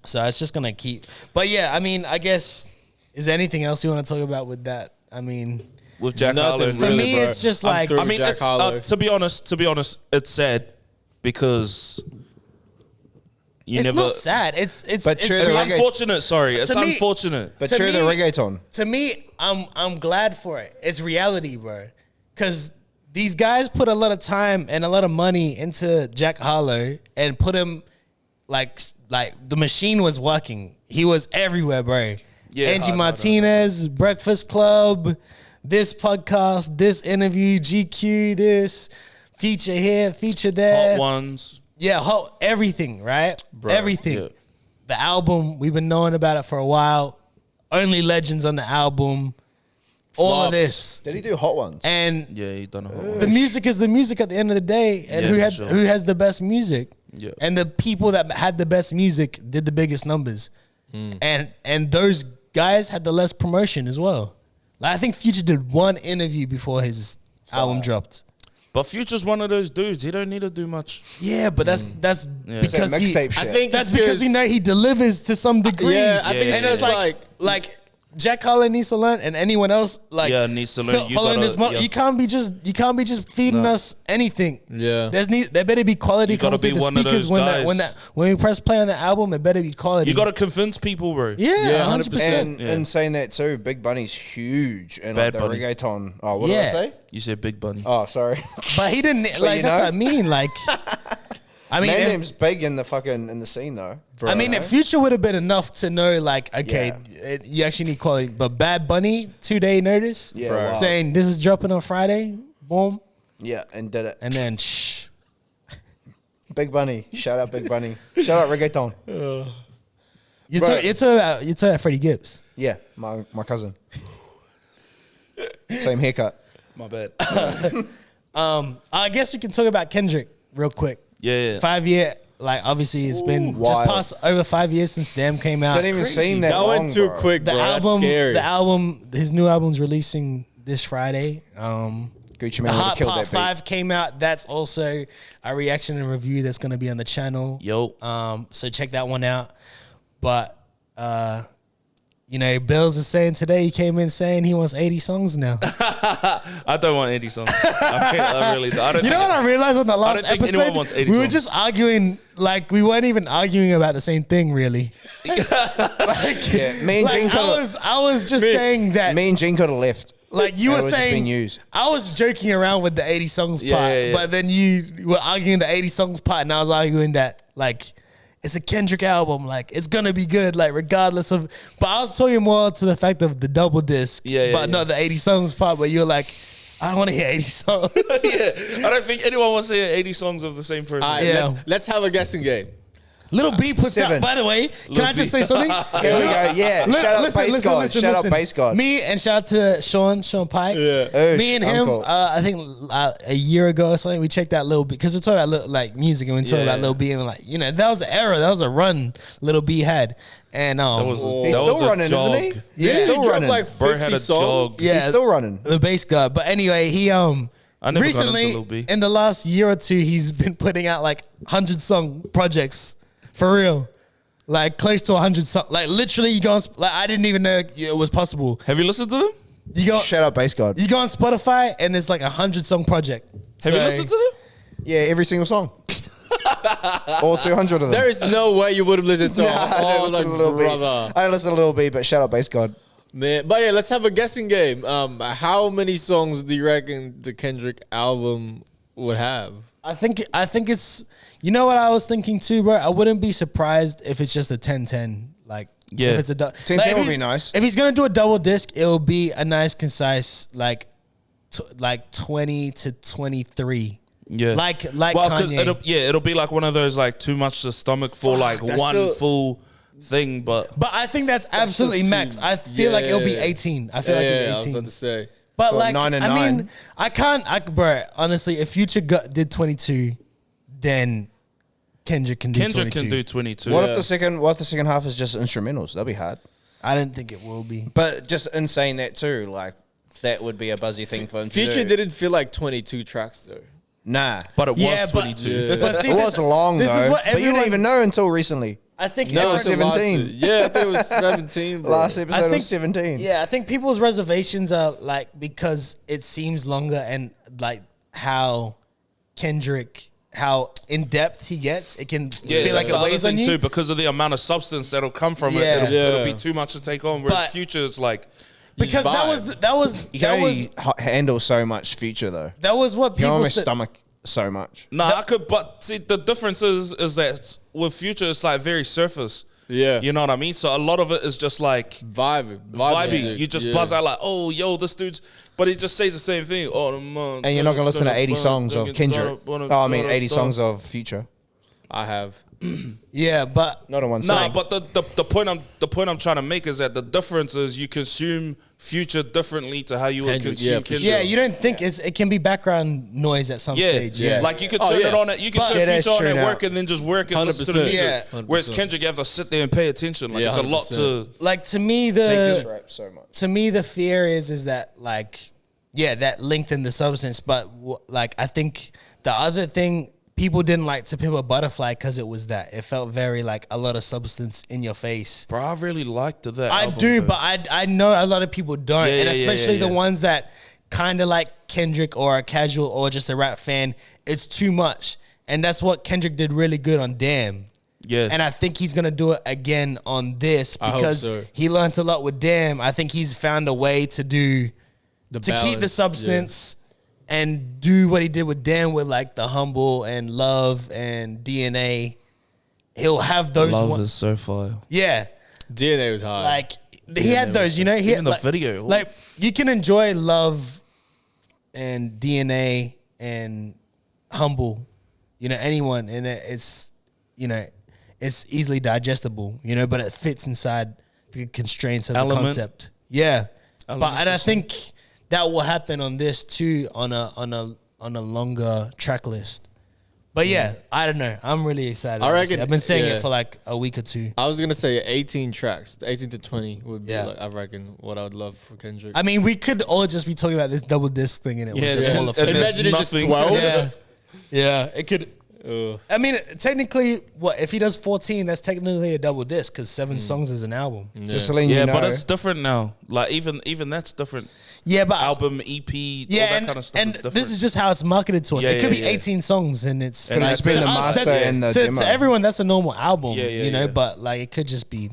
So it's just gonna keep. But yeah, I mean, I guess is there anything else you want to talk about with that? I mean, With Jack Nothing Harlow. for really, me, bro. it's just I'm like through. I mean, Jack it's Harlow. to be honest, it's sad because you it's never. not sad. It's But it's true, It's the like- reggae- unfortunate. Sorry, it's To me- unfortunate. but to true, the me- reggaeton. to me, I'm glad for it. It's reality, bro. Because these guys put a lot of time and a lot of money into Jack Harlow and put him like the machine was working. He was everywhere, bro. Yeah, Angie hard. Martinez, Breakfast Club, this podcast, this interview, GQ, this feature here, feature there. Hot ones. Yeah, everything, right? Everything. yeah. The album, we've been knowing about it for a while. Only Legends on the album. All of Flops. this. Did he do hot ones? And Yeah, he done a whole the music is the music at the end of the day. And Yeah, for sure. who has the best music? Yeah. And the people that had the best music did the biggest numbers. And those guys had the less promotion as well. Like I think Future did one interview before his album dropped. But Future's one of those dudes. He don't need to do much. Yeah, but that's It's because that he, mixtape shit. I think that's it's because we know he delivers to some degree. Yeah, I think Yeah, and it's it's yeah. like Jack Harlow needs to learn, and anyone else Yeah, needs to learn. You following gotta- this model. yeah. You can't be just feeding us anything. Yeah. There better be quality You gotta coming through be the one of speakers those when guys. we press play on the album. It better be quality. You got to convince people, bro. yeah, 100%. 100%. And saying that too, Big Bunny's huge and Bad like the Bunny. reggaeton. Oh, what Yeah. did I say? You said Big Bunny. Oh, sorry. But he didn't like. you That's know? what I mean. Like, I mean, Man if- name's big in the scene though. I mean, if Future would have been enough to know, like, okay, you actually need quality. But Bad Bunny, 2-day notice, Yeah, wow. saying this is dropping on Friday, boom, Yeah, and did it. and then shh. Big Bunny. Shout out Big Bunny. Shout out reggaeton. You Bro. talk about Freddie Gibbs. Yeah, my cousin. Same haircut. My bad. I guess we can talk about Kendrick real quick. Yeah. 5 year, like obviously it's been just wild. past over 5 years since Damn came out. Didn't even seem that That long, went too bro. quick, The bro. album, That's scary. his new album's releasing this Friday. Gucci The Mane would Hot have killed Part that beat. 5 came out. That's also a reaction and review that's going to be on the channel. Yo. So check that one out. But, you know, Bills is saying today, he came in saying he wants 80 songs now. I don't want 80 songs. I really don't. I don't You know think- what I realized on the last don't think anyone episode? wants 80 We were songs. just arguing, like, we weren't even arguing about the same thing, really. Like, Yeah, me and like, Gene I was just saying that. Me and Gene could have left. Like you It were would've just saying, been used. I was joking around with the 80 songs Yeah, part, yeah, yeah. but then you were arguing the 80 songs part, and I was arguing that like it's a Kendrick album, like it's gonna be good, like regardless of. But I was talking more to the fact of the double disc, Yeah, but not the 80 songs part. But you're like, I don't want to hear 80 songs. Yeah. I don't think anyone wants to hear 80 songs of the same person. All right, Yeah. let's have a guessing game. Little B puts out. 7. By the way, can I just say something? Here we go. Yeah. Shout out Bass God. Shout out Bass God. Me and shout out to Sean Pike. Yeah. Me and him, Uncle. I think a year ago or something, we checked out Lil B because we're talking about like music and we're talking about Lil B and we're like, you know, that was an era, that was a run Lil B had. And he's still running, isn't he? Yeah. He's still running. Like Bro had 50 a songs. jog. Yeah, He's still running. the bass god. But anyway, he never got recently into Lil B. in the last year or two, he's been putting out like 100-song projects for real. Like close to 100 songs. Like literally, you go on. Like I didn't even know it was possible. Have you listened to them? You go. Shout out Bass God. You go on Spotify and it's like 100-song project. Have you listened to them? Yeah, every single song. All 200 of them. There is no way you would have listened to I didn't all listen like to Lil B. brother. I didn't listen to Lil B, but shout out Bass God. Man, but yeah, let's have a guessing game. How many songs do you reckon the Kendrick album would have? I think it's. You know what I was thinking too, bro. I wouldn't be surprised if it's just a 10-10. Like, Yeah. if it's a 10-10 if would he's- be nice. If he's gonna do a double disc, it'll be a nice, concise, like 20 to 23. Yeah. Like well, 'cause Kanye. it'll be like one of those like too much to stomach for like that's one still- full thing, but But I think that's absolutely too- max. I feel like it'll be 18. I feel like it'll I be was 18. about to say. But Well, like, 9 and I 9. mean, I can't, bro. Honestly, if Future did 22, then Kendrick can do Kendrick 22. can do 22. What if the second half is just instrumentals? That'd be hard. I don't think it will be. But just in saying that too, like that would be a buzzy thing for him to Future do. didn't feel like 22 tracks though. Nah. But it was Yeah, but- 22. Yeah. But see, It this- was long this though. is what but you didn't everyone- even know until recently. I think No, it's it's 17. Yeah, I think it was 17. Bro. Last episode think- was 17. Yeah, I think people's reservations are like because it seems longer and like how Kendrick, how in depth he gets, it can Yeah, feel like that's it the other weighs on thing you. too, because of the amount of substance that'll come from Yeah. it. It'll Yeah. be too much to take on. Whereas But- Future is like, Because that was You can only handle so much Future though. that was what You can people almost said. stomach so much. nah, I could, but see, the difference is that with Future, it's like very surface. Yeah. You know what I mean? So a lot of it is just like Vibe vibey. music, You just yeah. buzz out like, oh, yo, this dude's, but he just says the same thing. Oh, And you're not gonna listen to 80 songs of Kendrick. Oh, I mean 80 songs of Future. I have. Yeah, but Not in one Nah, song. but the point I'm trying to make is that the difference is you consume Future differently to how you would Kendrick, consume yeah, for Kendrick. yeah, you don't think it can be background noise at some Yeah, stage. yeah. Yeah, Like you could Oh, turn yeah. it on. You could But- turn Yeah, that's Future on true at now. work and then just work and listen to the 100%. music. Yeah. 100%. Whereas Kendrick, you have to sit there and pay attention. Like Yeah, it's a lot 100%. to. like to me Take the rap so much. to me the fear is that like yeah that lengthened the substance, but like I think the other thing people didn't like To Pimp a Butterfly because it was that it felt very like a lot of substance in your face. Bro, I really liked that. I album, do, though. but I know a lot of people don't, Yeah, and yeah, yeah, especially yeah, the yeah. ones that kind of like Kendrick or a casual or just a rap fan. It's too much, and that's what Kendrick did really good on Damn. Yeah. And I think he's gonna do it again on this I hope because so. he learned a lot with Damn. I think he's found a way to do The to keep the balance, substance and do what he did with Damn with like the Humble and Love and DNA. He'll have those Love ones. is so fire. Yeah. DNA was hard. Like he had those, you know. He Even had, the video. Like you can enjoy Love and DNA and Humble, you know, anyone, and it's you know, it's easily digestible, you know, but it fits inside the constraints of the Element. concept. Yeah, Elements and I is think that will happen on this too on a longer track list. But yeah, I don't know. I'm really excited. I honestly. reckon- I've been saying yeah. it for like a week or two. I was gonna say 18 tracks, 18 to 20 would be Yeah. like I reckon what I would love for Kendrick. I mean, we could all just be talking about this double disc thing, and it was Yeah, just yeah. all of And it. there's Imagine it just nothing- 12. Yeah, yeah, it could. I mean, technically, what if he does 14? That's technically a double disc because 7 songs is an album. Just to let you Yeah, know. but it's different now. Like even that's different. Yeah, but Album, EP, all yeah, that and, kind of stuff and is different. this is just how it's marketed to us. Yeah, it could yeah, be yeah. 18 songs, and it's And like, it's been to the us, master that's- and the to, demo. to everyone, that's a normal album. Yeah, yeah, you know, yeah. but like it could just be,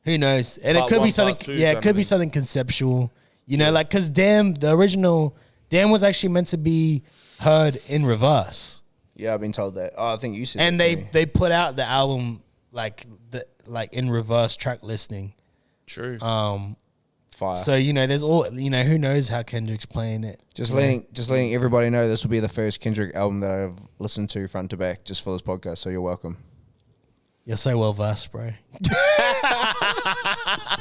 who knows? And Part it could one, be something. part two Yeah, kind it of could be thing. something conceptual. You know, like because Damn, the original Damn was actually meant to be heard in reverse. Yeah, I've been told that. Oh, I think you said And that to me. they put out the album like in reverse track listing. True. Fire. So you know, there's all you know. Who knows how Kendrick's playing it? Just letting everybody know this will be the first Kendrick album that I've listened to front to back just for this podcast. So you're welcome. You're so well versed, bro.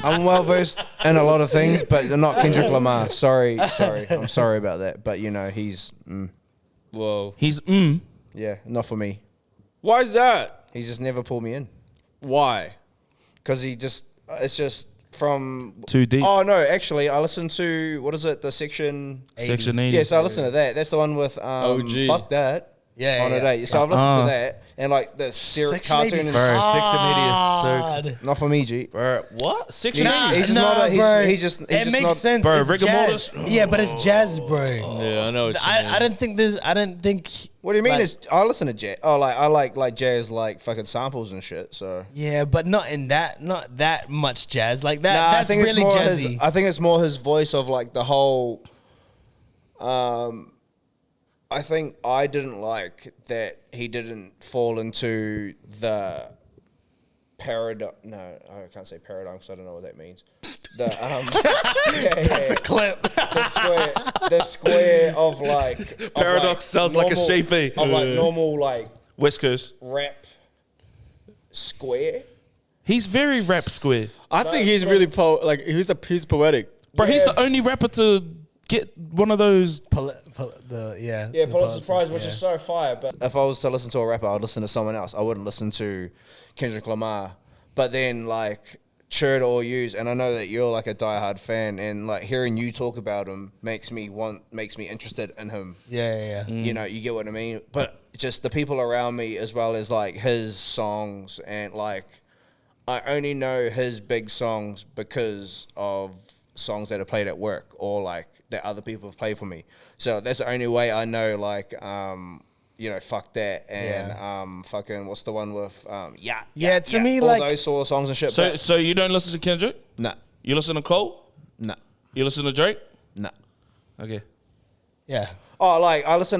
I'm well versed in a lot of things, but not Kendrick Lamar. Sorry. I'm sorry about that. But you know, he's Whoa. He's yeah, not for me. Why is that? He's just never pulled me in Why? because it's just from too deep. Oh no, actually, I listened to what is it? The Section 80. Section 80. Yeah, so I listened to that. That's the one with OG. Fuck That. Yeah, on yeah, a date. So I've listened to that and like the Section cartoon 80 's is Bro, Section 80 is so hard. not for me, G. Bro, what? Section Nah, 80? He's just nah, not a- bro. he's just it not- makes sense. Bro, It's rigor jazz. mortis? Yeah, but it's jazz, bro. Yeah, I know what you mean. I don't think there's. I don't think. What do you mean? like- Is I listen to jazz? Oh, like I like jazz, like fucking samples and shit. So Yeah, but not that much jazz. Like that. Nah, that's really more jazzy. I think it's more his voice of like the whole. I think I didn't like that he didn't fall into the paradigm. No, I can't say paradigm because I don't know what that means. The That's a clip. the square of like Paradox sounds like a shape A. of like normal like West Coast. rap square. He's very rap square. I think he's really he's poetic. Bro, he's Yeah. the only rapper to get one of those. Yeah, Yeah, the Pulitzer's Prize, which yeah. is so fire. But if I was to listen to a rapper, I'd listen to someone else. I wouldn't listen to Kendrick Lamar. But then, like, Churd or Use, and I know that you're like a diehard fan, and like hearing you talk about him makes me interested in him. Yeah. You know, you get what I mean. But just the people around me, as well as like his songs, and like I only know his big songs because of songs that are played at work or like that other people have played for me. So that's the only way I know, like, you know, Fuck That and fucking what's the one with Yeah, to me, all like- those sort of songs and shit. So you don't listen to Kendrick? Nah, You listen to Cole? nah, You listen to Drake? nah. Okay. Yeah. Oh, like I listen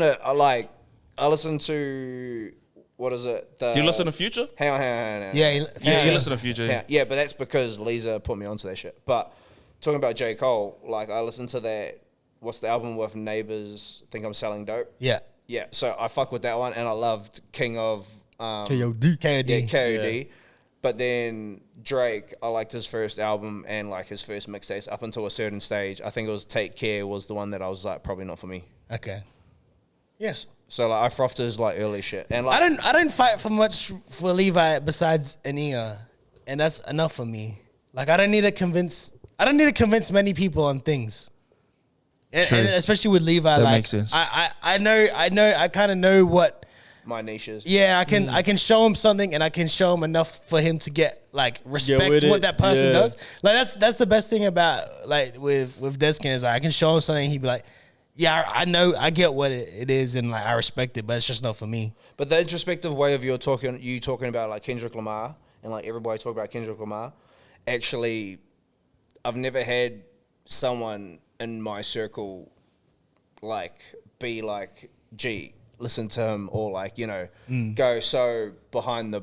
to what is it? Do you listen to Future? Hang on. Yeah, Yeah, you listen to Future. Yeah, but that's because Lisa put me onto that shit. But talking about J. Cole, like I listened to that. What's the album with Neighbors? Think I'm Selling Dope. Yeah. Yeah, so I fuck with that one, and I loved King of KOD. Yeah, KOD. But then Drake, I liked his first album and like his first mixtapes up until a certain stage. I think it was Take Care was the one that I was like probably not for me. Okay. Yes. So like I frothed his like early shit, and like I don't fight for much for Levi besides Ania, and that's enough for me. Like I don't need to convince many people on things. And especially with Levi, That like makes sense. I kind of know what. my niches. Yeah, I can show him something, and I can show him enough for him to get like respect with to what it, that person yeah. does. Like that's the best thing about like with Deskin is like, I can show him something, he'd be like, yeah, I know, I get what it is, and like I respect it, but it's just not for me. But the introspective way of you talking about like Kendrick Lamar and like everybody talk about Kendrick Lamar, actually, I've never had someone in my circle like be like, gee, listen to him, or like, you know, go so behind the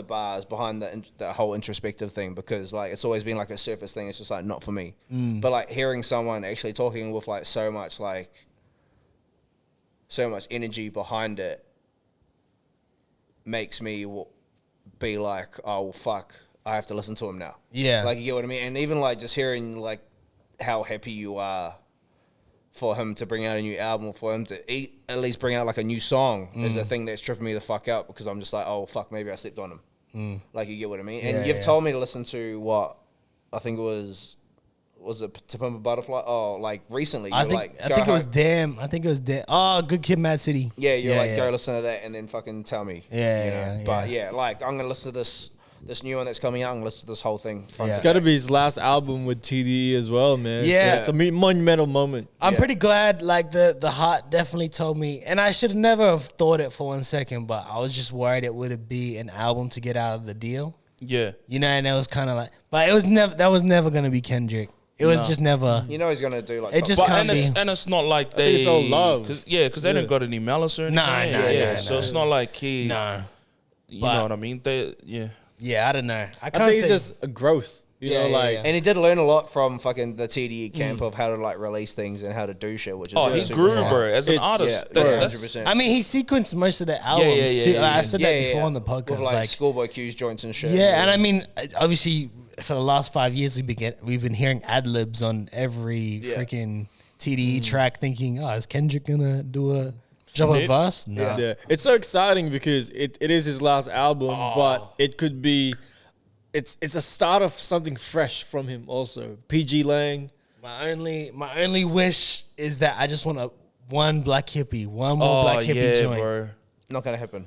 bars, behind the whole introspective thing, because like it's always been like a surface thing. It's just like not for me. But like hearing someone actually talking with like so much energy behind it makes me be like, oh well, fuck, I have to listen to him now. Yeah. Like, you get what I mean? And even like just hearing like how happy you are for him to bring out a new album, for him to at least bring out like a new song is the thing that's tripping me the fuck out, because I'm just like, oh fuck, maybe I slept on him. Like, you get what I mean? And you've told me to listen to what I think it was it To Pimp a Butterfly? Oh, like recently. I think it was Damn. Oh, Good Kid, Mad City. Yeah, you're like, go listen to that and then fucking tell me. Yeah, But yeah, like I'm gonna listen to this new one that's coming out and listen to this whole thing. It's got to be his last album with TDE as well, man. Yeah. It's a monumental moment. I'm pretty glad, like, the heart definitely told me, and I should never have thought it for 1 second, but I was just worried it would be an album to get out of the deal. Yeah. You know, and it was kind of like, but that was never going to be Kendrick. It was just never. You know he's gonna do like. It just But can't be. and it's not like think it's all love. Because they don't got any malice or anything. Nah, So it's not like Nah. You know what I mean? Yeah. Yeah, I don't know. I think it's just a growth. You know, like and he did learn a lot from fucking the TDE camp of how to like release things and how to do shit, which is Oh, really he super grew, fun. bro, as an It's- artist. Yeah, That's 100%. I mean, he sequenced most of the albums too. I've said that before on the podcast. With like Schoolboy Q's joints and shit. Yeah, and I mean, obviously, for the last 5 years, we've been hearing ad libs on every freaking TDE track, thinking, "Oh, is Kendrick gonna drop a verse?" No. Yeah, it's so exciting because it is his last album, but it could be, it's a start of something fresh from him also. PG Lang. My only wish is that I just want one black hippie, one more black hippie joint. bro. Not gonna happen.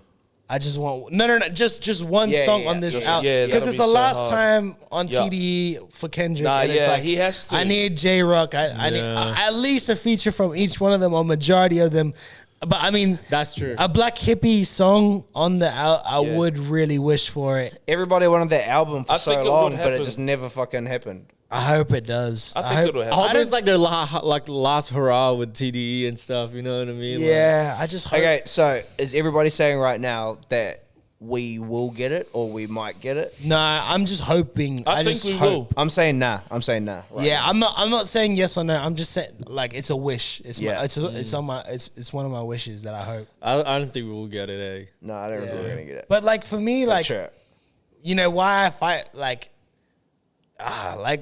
I just want no, just one Yeah, song yeah, on this just- album yeah, because that'll it's be the so last hard. time on Yeah. TDE for Kendrick. Nah, and it's yeah, like, he has to. I need J Rock. I need at least a feature from each one of them or majority of them. But I mean, That's true. a black hippie song on the I Yeah. would really wish for it. Everybody wanted that album for I so think it would long, but it happen. just never fucking happened. I hope it does. I think it'll I happen. hope it's like their last hurrah with TDE and stuff. You know what I mean? Like, Yeah, I just hope. Okay, so is everybody saying right now that we will get it or we might get it? Nah, I'm just hoping. I think just we hope. will. I'm saying nah. I'm saying nah. right Yeah, now. I'm not saying yes or no. I'm just saying like it's a wish. It's Yeah. it's on my it's one of my wishes that I hope. I don't think we will get it. Eh? No, I don't think we're gonna get it. But like for me, like sure. you know why I fight like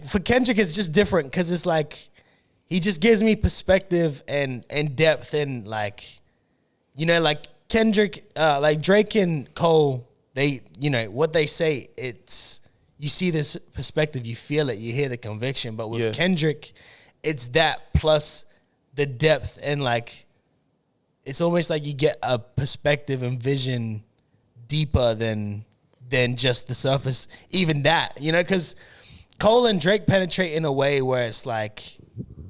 for Kendrick it's just different because it's like he just gives me perspective and depth and like you know like Kendrick like Drake and Cole, they you know what they say, it's you see this perspective, you feel it, you hear the conviction, but with Yeah. Kendrick it's that plus the depth and like it's almost like you get a perspective and vision deeper than just the surface. Even that, you know, because Cole and Drake penetrate in a way where it's like,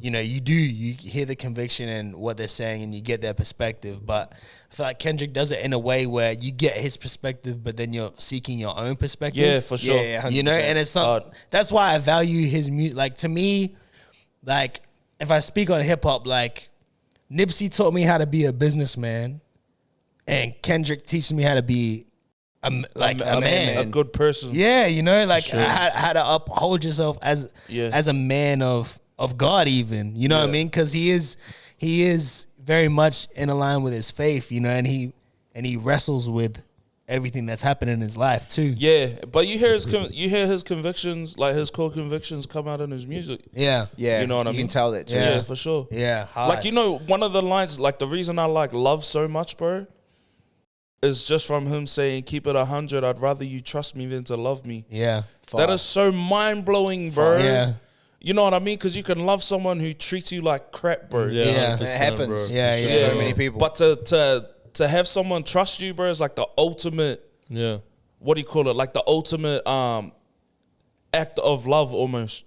you know, you hear the conviction and what they're saying and you get their perspective. But I feel like Kendrick does it in a way where you get his perspective, but then you're seeking your own perspective. Yeah, for sure. Yeah, You know, 100%. and it's not, that's why I value his music. Like to me, like if I speak on hip hop, like Nipsey taught me how to be a businessman, and Kendrick teaches me how to be a man. A good person. Yeah, you know, like how to uphold yourself as Yeah. as a man of God, even. You know what I mean? Because he is very much in line with his faith, you know, and he wrestles with everything that's happened in his life too. Yeah, but you hear his convictions, like his core convictions, come out in his music. Yeah, Yeah, You know what I you mean? can tell that too. Yeah, for sure. yeah. Like, you know, one of the lines, like the reason I like Love so much, bro, is just from him saying, "Keep it 100. I'd rather you trust me than to love me." Yeah, That is so mind blowing, bro. Yeah. You know what I mean? Because you can love someone who treats you like crap, bro. Yeah. 100%, It happens. bro. Yeah, To yeah. so many people. But to have someone trust you, bro, is like the ultimate. Yeah. What do you call it? Like the ultimate act of love, almost.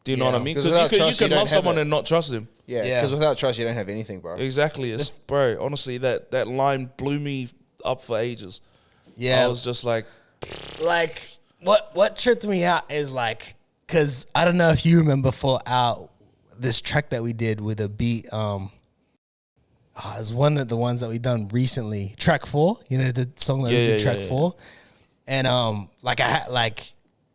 Do you know what I mean? 'Cause Because without you trust, can you don't love have someone it. and not trust him. Yeah, Yeah. because without trust, you don't have anything, bro. Exactly. It's, bro, honestly, that line blew me up for ages. yeah. I was just like, Like what tripped me out is like, cause I don't know if you remember for this track that we did with a beat. It's one of the ones that we done recently. Track 4, you know the song that we Yeah, did, yeah, track yeah, 4, and like I had like,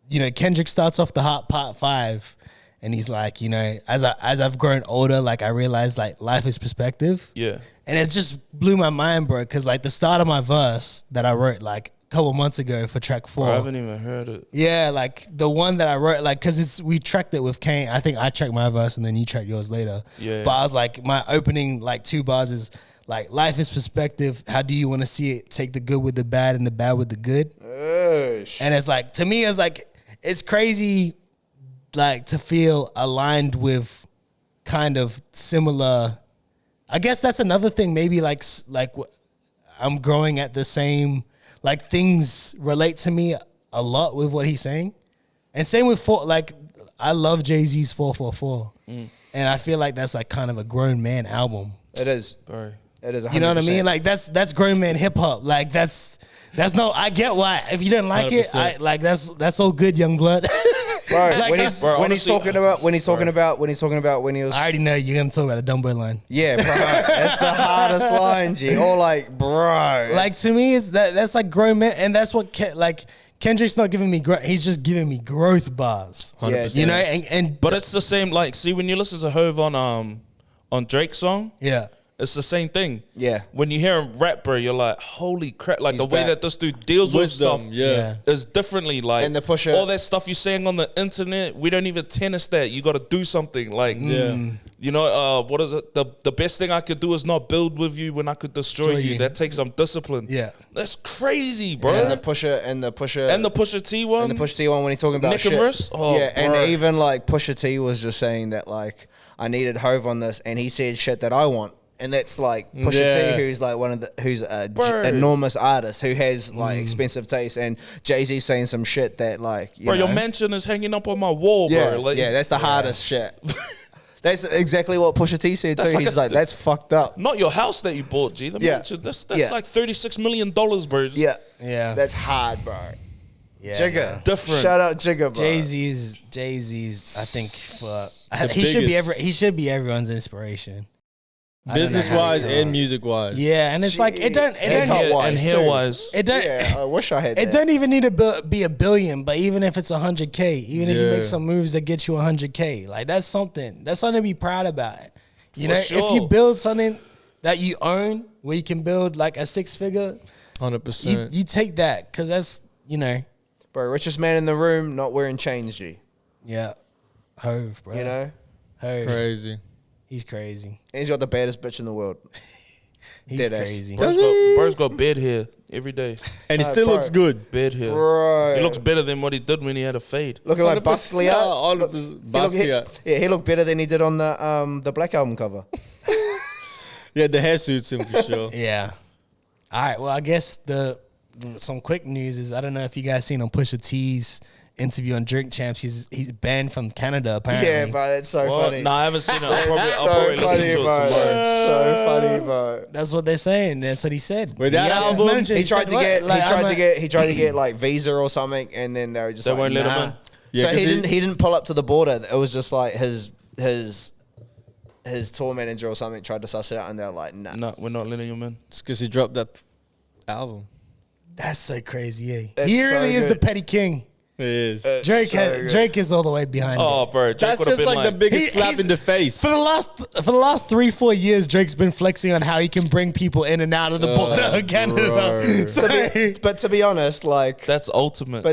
you know, Kendrick starts off the hot part 5, and he's like, you know, as I've grown older, like I realized like life is perspective. yeah. And it just blew my mind, bro, because like the start of my verse that I wrote like a couple months ago for track 4. I haven't even heard it. Yeah, like the one that I wrote, like, cause we tracked it with Kane. I think I tracked my verse and then you tracked yours later. Yeah. But I was like, my opening like 2 bars is like, life is perspective. How do you want to see it? Take the good with the bad and the bad with the good. And it's like, to me, it's like, it's crazy, like to feel aligned with kind of similar. I guess that's another thing. Maybe like I'm growing at the same, like things relate to me a lot with what he's saying. And same with I love Jay-Z's 444. And I feel like that's like kind of a grown man album. It is. Bro. It is. 100%. You know what I mean? Like that's grown man hip hop. Like that's no, I get why. If you didn't like it, 100%. that's all good, young blood. bro. like, when it's- he's talking about when he was I already know you're gonna talk about the Dumbo line. yeah, bro. That's the hardest line, G. Or like, bro. Like to me, it's that's like grown man, and that's what Kendrick's not giving me growth. He's just giving me growth bars. Yeah, You know, and But it's the same. Like, see, when you listen to Hove on Drake's song, yeah. it's the same thing. Yeah. When you hear him rap, bro, you're like, holy crap! Like He's the way back. that this dude deals with stuff, Yeah. is differently. Like And the Pusha- all that stuff you're saying on the internet, we don't even tennis that. You got to do something. Like, you know, what is it? The best thing I could do is not build with you when I could destroy you. That takes some discipline. Yeah. That's crazy, bro. And the Pusha T one, and the Pusha T one when he's talking about Nick and shit. Riss? Oh, yeah, bro. and even like Pusha T was just saying that like I needed Hove on this, and he said shit that I want. And that's like Pusha T, who's like who's a enormous artist who has like expensive taste, and Jay-Z saying some shit that like, you know, your mansion is hanging up on my wall, yeah, bro. Like, yeah, that's the hardest shit. That's exactly what Pusha T said That's too. like He's a like, that's fucked up. not your house that you bought, G. The mansion, that's like $36 million, bro. Just Yeah, that's hard, bro. Yeah. Jigga, different. Shout out Jigga, bro. Jay-Z's. I think he should be everyone's inspiration. Business wise and music wise. Yeah, and it's like it don't and hair wise. it don't. Yeah, I wish I had It that. doesn't even need to be a billion, but even if it's 100K, even if you make some moves that get you 100K, like that's something to be proud about. You know, if you build something that you own, where you can build like a 6-figure, 100%. you take that because that's, you know, Bro, richest man in the room, not wearing chains, G. yeah, Hove, bro. You know? Hove, Crazy. he's crazy. And he's got the baddest bitch in the world. He's Dead ass. crazy. Bro's got bed hair every day. And it still bro. looks good. Bed hair. Bro. He looks better than what he did when he had a fade. Looking like Basquiat. all of this Basquiat. He looked better than he did on the Black Album cover. Yeah, the hair suits him for sure. Yeah. All right. Well, I guess some quick news is, I don't know if you guys seen on Pusha T's interview on Drink Champs. He's banned from Canada apparently. Yeah, bro, that's so funny. Nah, I haven't seen it. I'll probably so listen funny, to it bro. tomorrow. It's so funny, bro. That's what they're saying. That's what he said. With that He asked his album, manager, He tried said, "What?" Like, he tried to get like visa or something, and then they were just They like, won't let him nah. in? Yeah, So 'cause he didn't pull up to the border. It was just like his tour manager or something tried to suss it out, and they're like, nah. No, we're not letting him in. It's because he dropped that album. That's so crazy. Eh? That's He really so is the good. petty king. It is. Drake is all the way behind Oh, it. bro, Drake That's would have just been like the biggest slap he's- in the face. For the last 3-4 years, Drake's been flexing on how he can bring people in and out of the border of Canada. So, But to be honest, like, That's ultimate.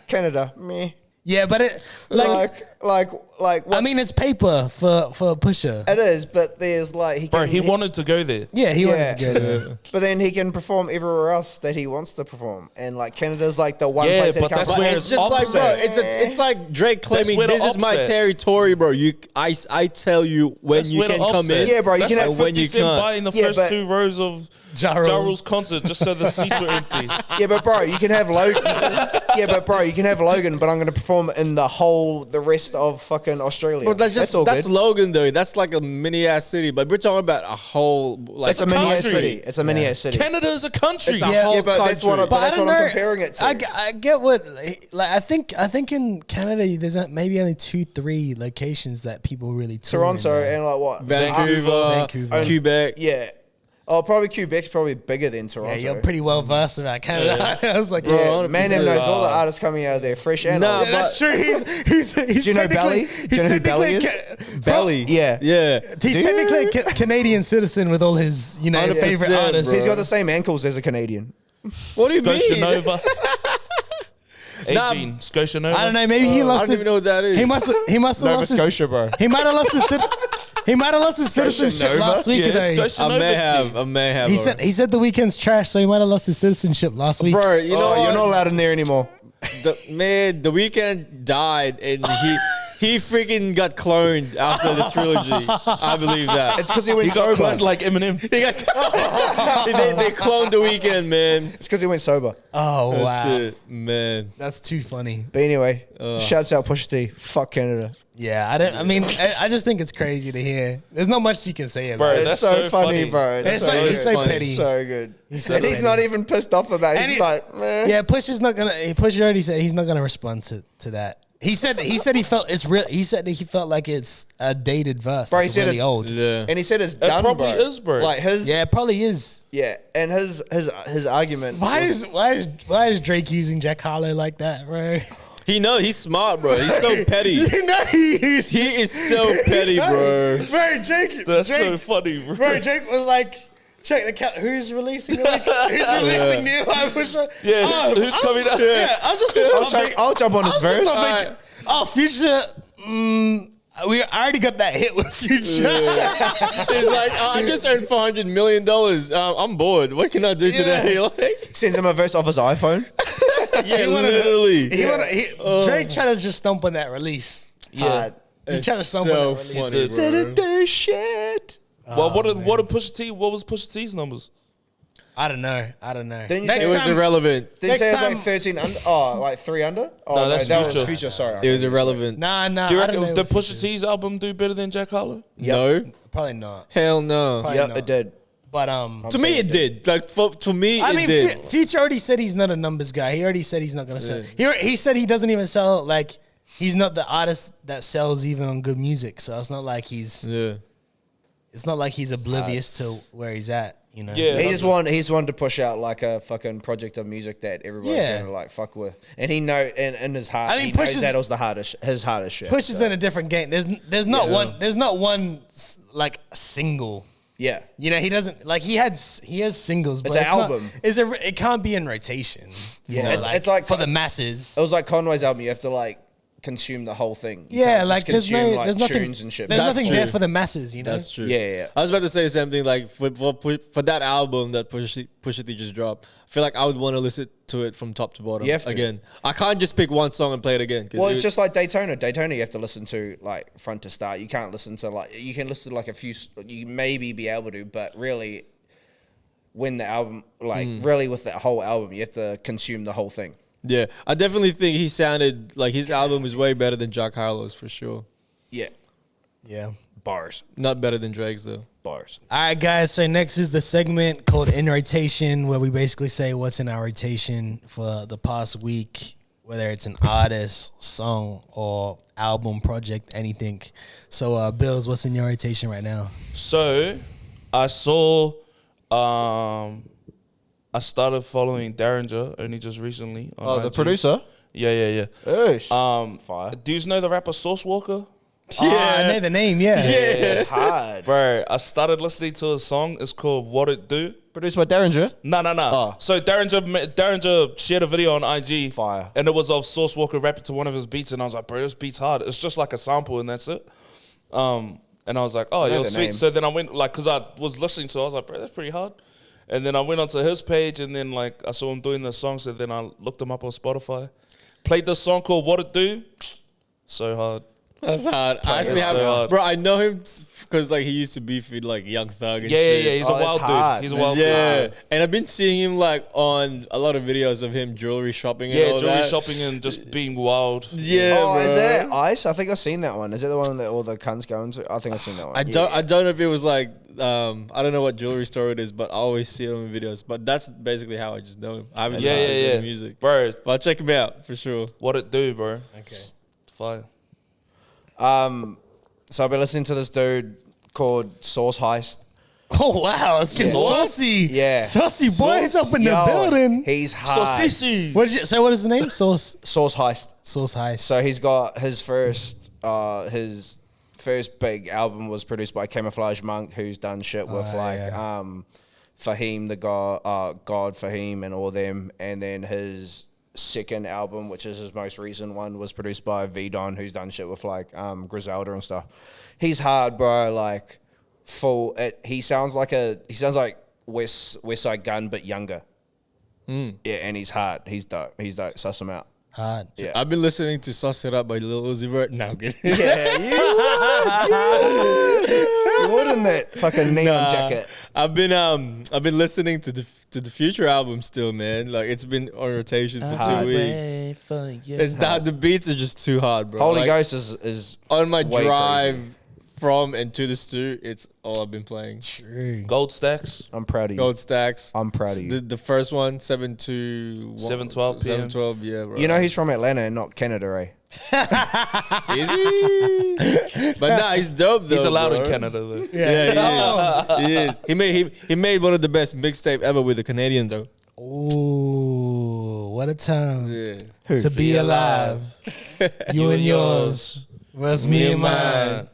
Canada, meh. yeah, but it Like, I mean, it's paper for Pusha. it is, but there's like bro, he wanted to go there. Yeah, he wanted to go there. But then he can perform everywhere else that he wants to perform, and like Canada's like the one Yeah, place that but he that's can't. where It's just like, bro, it's like Drake claiming where the this is my upset. territory, bro. I tell you when That's you where the can come upset. in. Yeah, bro, you That's can like have 50 when you Cent can't. buying the Yeah, first but- 2 rows of Ja Ja Rule. Rule's concert just so the seats were empty. Yeah, but bro, you can have Logan. Yeah, but bro, you can have Logan, but I'm gonna perform in the rest of fucking Australia. Bro, that's all that's good. Logan though. That's like a mini ass city, but we're talking about a whole like It's a mini ass country. city. It's a mini ass city. Canada is a country. It's a Yeah, whole but that's what, country. but that's I don't what I'm know. comparing it to. I get what, like, I think in Canada there's maybe only 2-3 locations that people really tour in Toronto there. and like what? Vancouver, Quebec. Yeah. Oh, probably Quebec's probably bigger than Yeah, Toronto. you're pretty well versed about Canada. I was like, Yeah, Bro, man, 100%. knows all the artists coming out of there, fresh and Nah, old. yeah, that's true. He's Do you know Belly? technically- Do you know who Belly is? Belly. Yeah. Yeah. He's Do you? technically a Canadian citizen with all his, 100%, favorite artists. bro. He's got the same ankles as a Canadian. What do you Scotia mean? Nova. Nah, 18. Scotia Nova. I don't know. Maybe he I lost don't his. even know what that is. He must have Nova lost his. Scotia, bro. He might have lost his. He might have lost his citizenship Nova? last week. Yeah, though. Scotia I Nova. may G. have. I may have. He said the weekend's trash, so he might have lost his citizenship last week. bro, you know Oh, what? you're not allowed in there anymore. The weekend died and he freaking got cloned after the trilogy. I believe that. It's because he went He got sober. cloned like Eminem. They cloned the weekend, man. It's because he went sober. Oh That's wow, it, man. that's too funny. But anyway, shouts out Pusha T. Fuck Canada. Yeah, I just think it's crazy to hear. There's not much you can say about Bro, it. It's that's so so funny, funny. bro. It's so so- good. he's so funny. petty. So good. so And he's petty. not even pissed off about it. And He's he- like, man. Yeah, Pusha's not gonna. Pusha already said he's not gonna respond to that. He said he felt it's real. He said that he felt like it's a dated verse. Bro, like he said really it's old. Yeah. And he said it's done, probably bro. is, bro. Like his, Yeah, it probably is. yeah, and his argument. Why was- is Drake using Jack Harlow like that, bro? He know he's smart, bro. He's so petty. You know he used He is so petty, bro. Bro, Drake. That's Drake, so funny, bro. Bro, Drake was like, check the count. Who's releasing? Who's releasing new? I wish Yeah, who's coming out? Yeah, I was just I'll jump on his verse. Future. We already got that hit with Future. He's like, I just earned $400 million. I'm bored. What can I do today? Like, Sends him a verse off his iPhone. yeah, literally. Drake trying to just stump on that release. Yeah. He's trying to stump so on that release. funny, bro. Didn't do shit. Well, what did Pusha T? What was Pusha T's numbers? I don't know. Didn't you Next say It was time- irrelevant. Did you say it was time- like 13 under? Oh, like 3 under? Oh, No, that's that was Future. Future. Sorry. It was irrelevant. Nah. Do you I don't reckon know did what Pusha Future's. T's album do better than Jack Harlow? No. Probably not. Hell no. Probably Yep, not. it did. But To me, it did. Like, to me, I it mean, did. Future already said he's not a numbers guy. He already said he's not gonna sell. He said he doesn't even sell. Like, he's not the artist that sells even on good music. So it's not like he's. Yeah. It's not like he's oblivious to where he's at. You know. Yeah. He's wanted to push out like a fucking project of music that everybody's Yeah. gonna like fuck with, and he know in his heart, I mean, he knows Pusha's- that it was his hardest shit. Push is so, in a different game. There's not one like single. yeah. You know, he doesn't like he has singles, but It's an not- album. it can't be in rotation. Yeah, for, it's like for the masses. It was like Conway's album. You have to like consume the whole thing. You Yeah, can't like just there's consume, no, there's nothing, tunes and shit. there's That's nothing true. there for the masses. You know, That's true. Yeah. I was about to say something like for that album that Pusha T just dropped. I feel like I would want to listen to it from top to bottom You have to. again. I can't just pick one song and play it again. Well, it's just like Daytona. Daytona, you have to listen to like front to start. You can't listen to like you can listen to like a few. You maybe be able to, but really, when the album really with the whole album, you have to consume the whole thing. yeah. I definitely think he sounded like his album is way better than Jack Harlow's for sure. Yeah, yeah. bars, Not better than Drake's though. bars. All right, guys. So next is the segment called In Rotation, where we basically say what's in our rotation for the past week, whether it's an artist, song, or album, project, anything. So, Bills, what's in your rotation right now? So, I saw, I started following Derringer only just recently. On IG. producer. Yeah. Fire. Do you know the rapper Sauce Walker? I know the name. Yeah. It's hard. Bro, I started listening to a song. It's called What It Do. Produced by Derringer. No. Oh. So Derringer shared a video on IG. Fire. And it was of Sauce Walker rapping to one of his beats. And I was like, bro, this beat's hard. It's just like a sample and that's it. And I was like, oh, know yo, the sweet. name. So then I went, like, because I was listening to it, I was like, bro, that's pretty hard. And then I went onto his page and then, like, I saw him doing the song. So then I looked him up on Spotify. Played this song called What It Do. So hard. That's hard. I actually It's have, so hard. bro. I know him because like he used to beef with like Young Thug and Yeah. shit. He's a Oh, that's wild hard. dude. He's a wild Yeah, dude. and I've been seeing him like on a lot of videos of him jewelry shopping and Yeah, all jewelry that. shopping and just being wild. Yeah, Oh, bro. is that Ice? I think I've seen that one. Is that the one that all the cunts go into? I think I've seen that one. I don't know if it was like I don't know what jewelry store it is, but I always see it on videos. But that's basically how I just know him. I haven't listened to his music, Bro, but I'll check him out for sure. What It Do, bro. Okay. Fire. So I've been listening to this dude called Sauce Heist. Oh wow, let's get saucy. Yeah. Saucy boys up in the Yo, building. He's hard. What did you say? What is the name? Sauce Heist. Heist. So he's got his first big album was produced by Camouflage Monk, who's done shit with Fahim, the God Fahim, and all them. And then his second album, which is his most recent one, was produced by V-Don, who's done shit with like Griselda and stuff. He's hard, bro. Like he sounds like West Side Gun but younger. Yeah, and he's hard. He's dope. Suss him out. Hard. Yeah. I've been listening to "Sauce It Up" by Lil Uzi Vert. Now, I'm kidding. Yeah, you would in that fucking neon jacket. I've been listening to the Future album still, man. Like it's been on rotation for 2 weeks. It's that the beats are just too hard, bro. Holy Like, Ghost is on my way drive crazy. from and to the stew. It's all I've been playing. True. Gold Stacks. I'm proud of you. Gold Stacks. I'm proud of you. The first one, 7 to 7:12 p.m. 7:12, yeah, bro. You know he's from Atlanta and not Canada, eh? Is he? But nah, he's dope though. He's allowed bro. in Canada though. Yeah, he is. He made one of the best mixtape ever with the Canadian though. Ooh, what a time Yeah. to be alive. You and yours versus me and mine.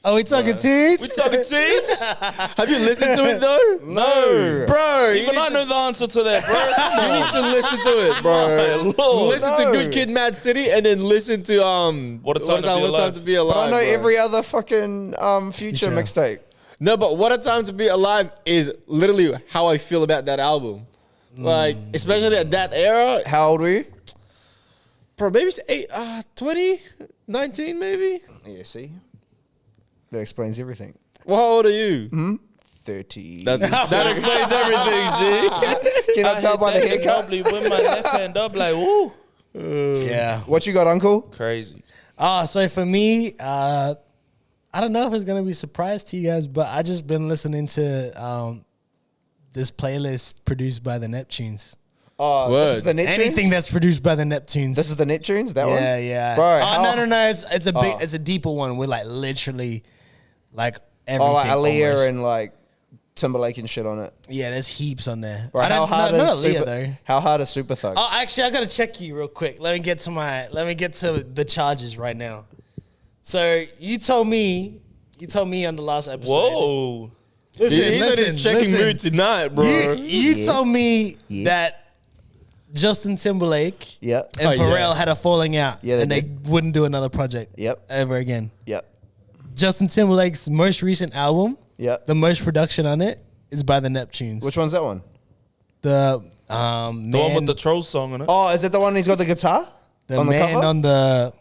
Oh, we talking teens? We talking teens? Have you listened to it though? No, Bro, even I know the answer to that, bro. Come You on. need to listen to it, bro. Lord. Listen to Good Kid, Mad City, and then listen to What a Time to Be Alive. Alive. But I know bro. every other fucking Future Future. mixtape. No, but What a Time to Be Alive is literally how I feel about that album. Like, especially at that era, How old were you? bro, maybe it's 2019 maybe. Yeah, see? That explains everything. Well, how old are you? 30. That explains everything, G. Can I tell by the haircut? Doubly with my left hand up, like, woo. Yeah. What you got, Uncle? Crazy. So for me, I don't know if it's gonna be a surprise to you guys, but I just been listening to this playlist produced by the Neptunes. Oh, Word. this is the Neptunes? Anything that's produced by the Neptunes. This is the Neptunes? That one? yeah, yeah. Bro, Oh no, it's a big, Oh. it's a deeper one with like literally, like everything. Oh, like Aaliyah almost. and like Timberlake and shit on it. Yeah, there's heaps on there. Bro, I how don't hard no, is not Aaliyah Super, though. How hard is Super Thug? Oh, actually, I gotta check you real quick. Let me get to the charges right now. So you told me on the last episode. Whoa. Listen, He's in his checking listen. mood tonight, bro. You told me Yeah. that Justin Timberlake Yep. and Oh, yeah. Pharrell had a falling out, Yeah, they and they did. wouldn't do another project. Yep. Ever again. Yep. Justin Timberlake's most recent album, Yep. the most production on it is by the Neptunes. Which one's that one? The The one with the Trolls song on it. Oh, is it the one he's got the guitar? the on the man cover? on the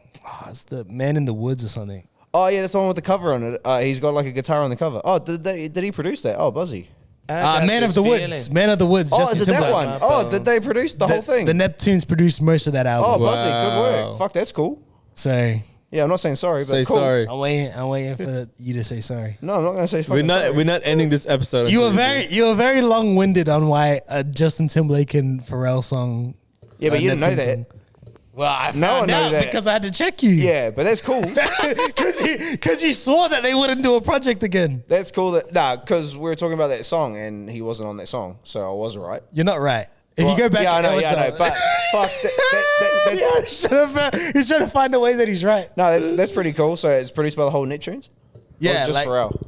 it's the Man in the Woods or something. Oh, yeah, that's the one with the cover on it. He's got like a guitar on the cover. Oh, did he produce that? Oh, Buzzy. Man of the Woods. Man of the Woods. Oh, Justin is it that Timberlake. one? Oh, did they produce the whole thing? The Neptunes produced most of that Oh, album. Buzzy, good Wow. work. Fuck, that's cool. So Yeah, I'm not saying sorry, but Say cool. sorry. I'm waiting for you to say sorry. No, I'm not gonna say fucking sorry. We're not ending this episode. You until were very long winded on why a Justin Timberlake and Pharrell song. Yeah, but you didn't know Neptunes that. song. Well, I No found one knew out that. because I had to check you. Yeah, but that's cool. because you saw that they wouldn't do a project again. That's cool. Because we were talking about that song and he wasn't on that song, so I was right. You're not right. If you go back, yeah, I know, and yeah, I know. But fuck, that's he's trying to find a way that he's right. no, that's pretty cool. So it's produced by the whole Neptunes. Yeah, or just like Pharrell.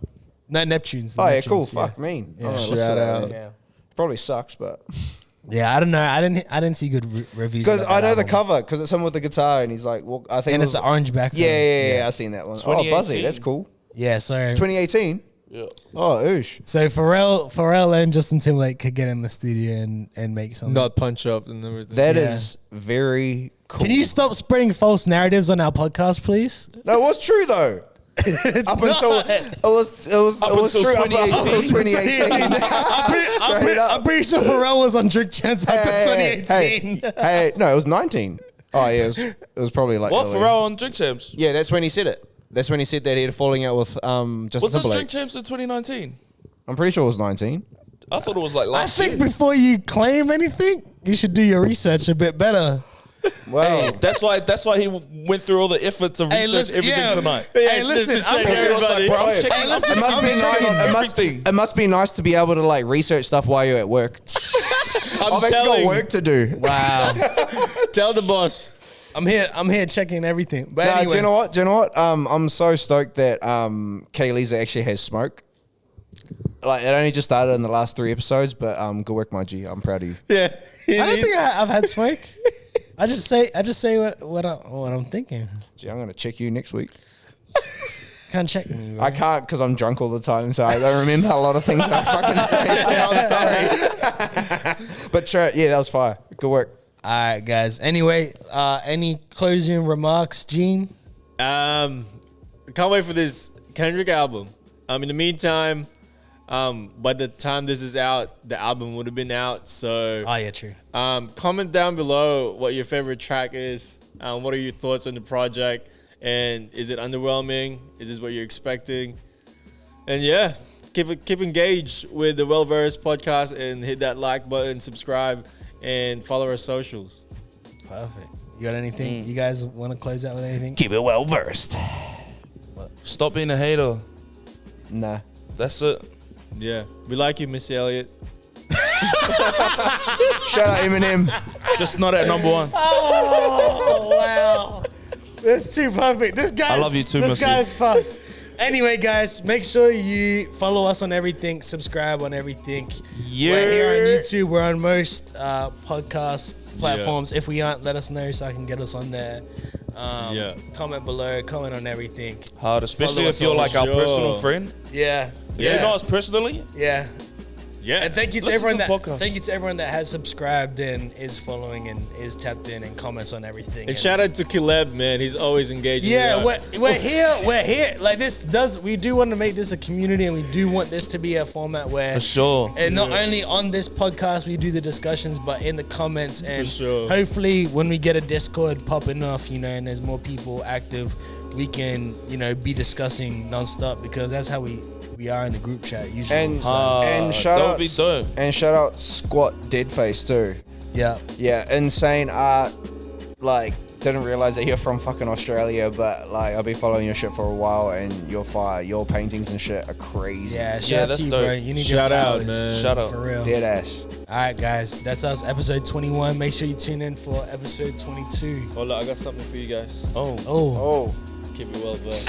no Neptunes. Oh yeah, Neptunes, cool. Fuck me. Yeah. I'm gonna Shout listen to that, out. man. Probably sucks, but Yeah, I don't know. I didn't see good reviews because about I that know the album. cover because it's him with the guitar and he's like, well, I think and it it's was, the orange background. yeah, I seen that one. Oh, 2018. Buzzy, that's cool. Yeah, so 2018. Yeah. Oh, oosh. so Pharrell and Justin Timberlake could get in the studio and make something. not punch up and everything. That Yeah. is very cool. Can you stop spreading false narratives on our podcast, please? No, it was true though. Up until it was until true up 2018. until 2018. I'm pretty sure Pharrell was on Drink Champs after 2018. Hey, no, it was 19. Oh yeah, it was probably like What, early. Pharrell on Drink Champs? Yeah, that's when he said it. That's when he said that he had a falling out with Justin Was this Timberlake. Drink Champs in 2019? I'm pretty sure it was 19. I thought it was like I last think year. before you claim anything, you should do your research a bit better. Well, That's why he went through all the effort to Hey, research listen, everything yeah. tonight. Hey, listen, Just to check everybody. Bro, I'm checking, listen, it must I'm be nice. checking It must be nice to be able to like research stuff while you're at work. I've actually got work to do. Wow. Tell the boss. I'm here checking everything. But Nah, anyway, do you know what? I'm so stoked that Kayleeza actually has smoke. Like it only just started in the last 3 episodes, but good work, my G. I'm proud of you. Yeah. I don't think I've had smoke. I just say what I'm thinking. Gee, I'm gonna check you next week. Can't check me. Bro. I can't because I'm drunk all the time, so I don't remember a lot of things I fucking say. So I'm sorry. But sure, yeah, that was fire. Good work. All right, guys. Anyway, any closing remarks, Gene? Can't wait for this Kendrick album. In the meantime, by the time this is out, the album would have been out. So, Oh yeah, true. comment down below what your favorite track is. What are your thoughts on the project? And is it underwhelming? Is this what you're expecting? And yeah, keep engaged with the Well Versed podcast and hit that like button, subscribe, and follow our socials. Perfect. You got anything? You guys want to close out with anything? Keep it well versed. Stop being a hater. Nah. That's it. Yeah, we like you, Missy Elliott. Shout out Eminem. Just not at number one. Oh wow, that's too perfect. This guy, I love you too, This Missy. guy's fast. Anyway, guys, make sure you follow us on everything, subscribe on everything. Yeah. We're here on YouTube. We're on most podcast platforms. If we aren't, let us know so I can get us on there. Comment below, comment on everything. Hard, especially Follow if us you're on like our sure. personal friend. Yeah. If you know us personally, Yeah. Yeah. And thank you to Listen everyone to the podcast. thank you to everyone that has subscribed and is following and is tapped in and comments on everything. And shout out to Caleb, man. He's always engaging. Yeah, with we're here. Like we do want to make this a community, and we do want this to be a format where, for sure. and not only on this podcast we do the discussions, but in the comments, and sure. hopefully when we get a Discord popping off, and there's more people active, we can be discussing nonstop, because that's how we are in the group chat usually. And So, and shout that would out be dope. and shout out Squat Deadface too. yeah. Yeah, insane art. Like, didn't realize that you're from fucking Australia, but like I've been following your shit for a while, and you're fire. Your paintings and shit are crazy. Yeah, shout Yeah, out that's to you, dope. bro. You need Shout your out, flowers. man. Shout out. For real. Dead ass. All right, guys, that's us. Episode 21. Make sure you tune in for episode 22. Hold on, I got something for you guys. Oh. Oh. Oh. Keep it well versed.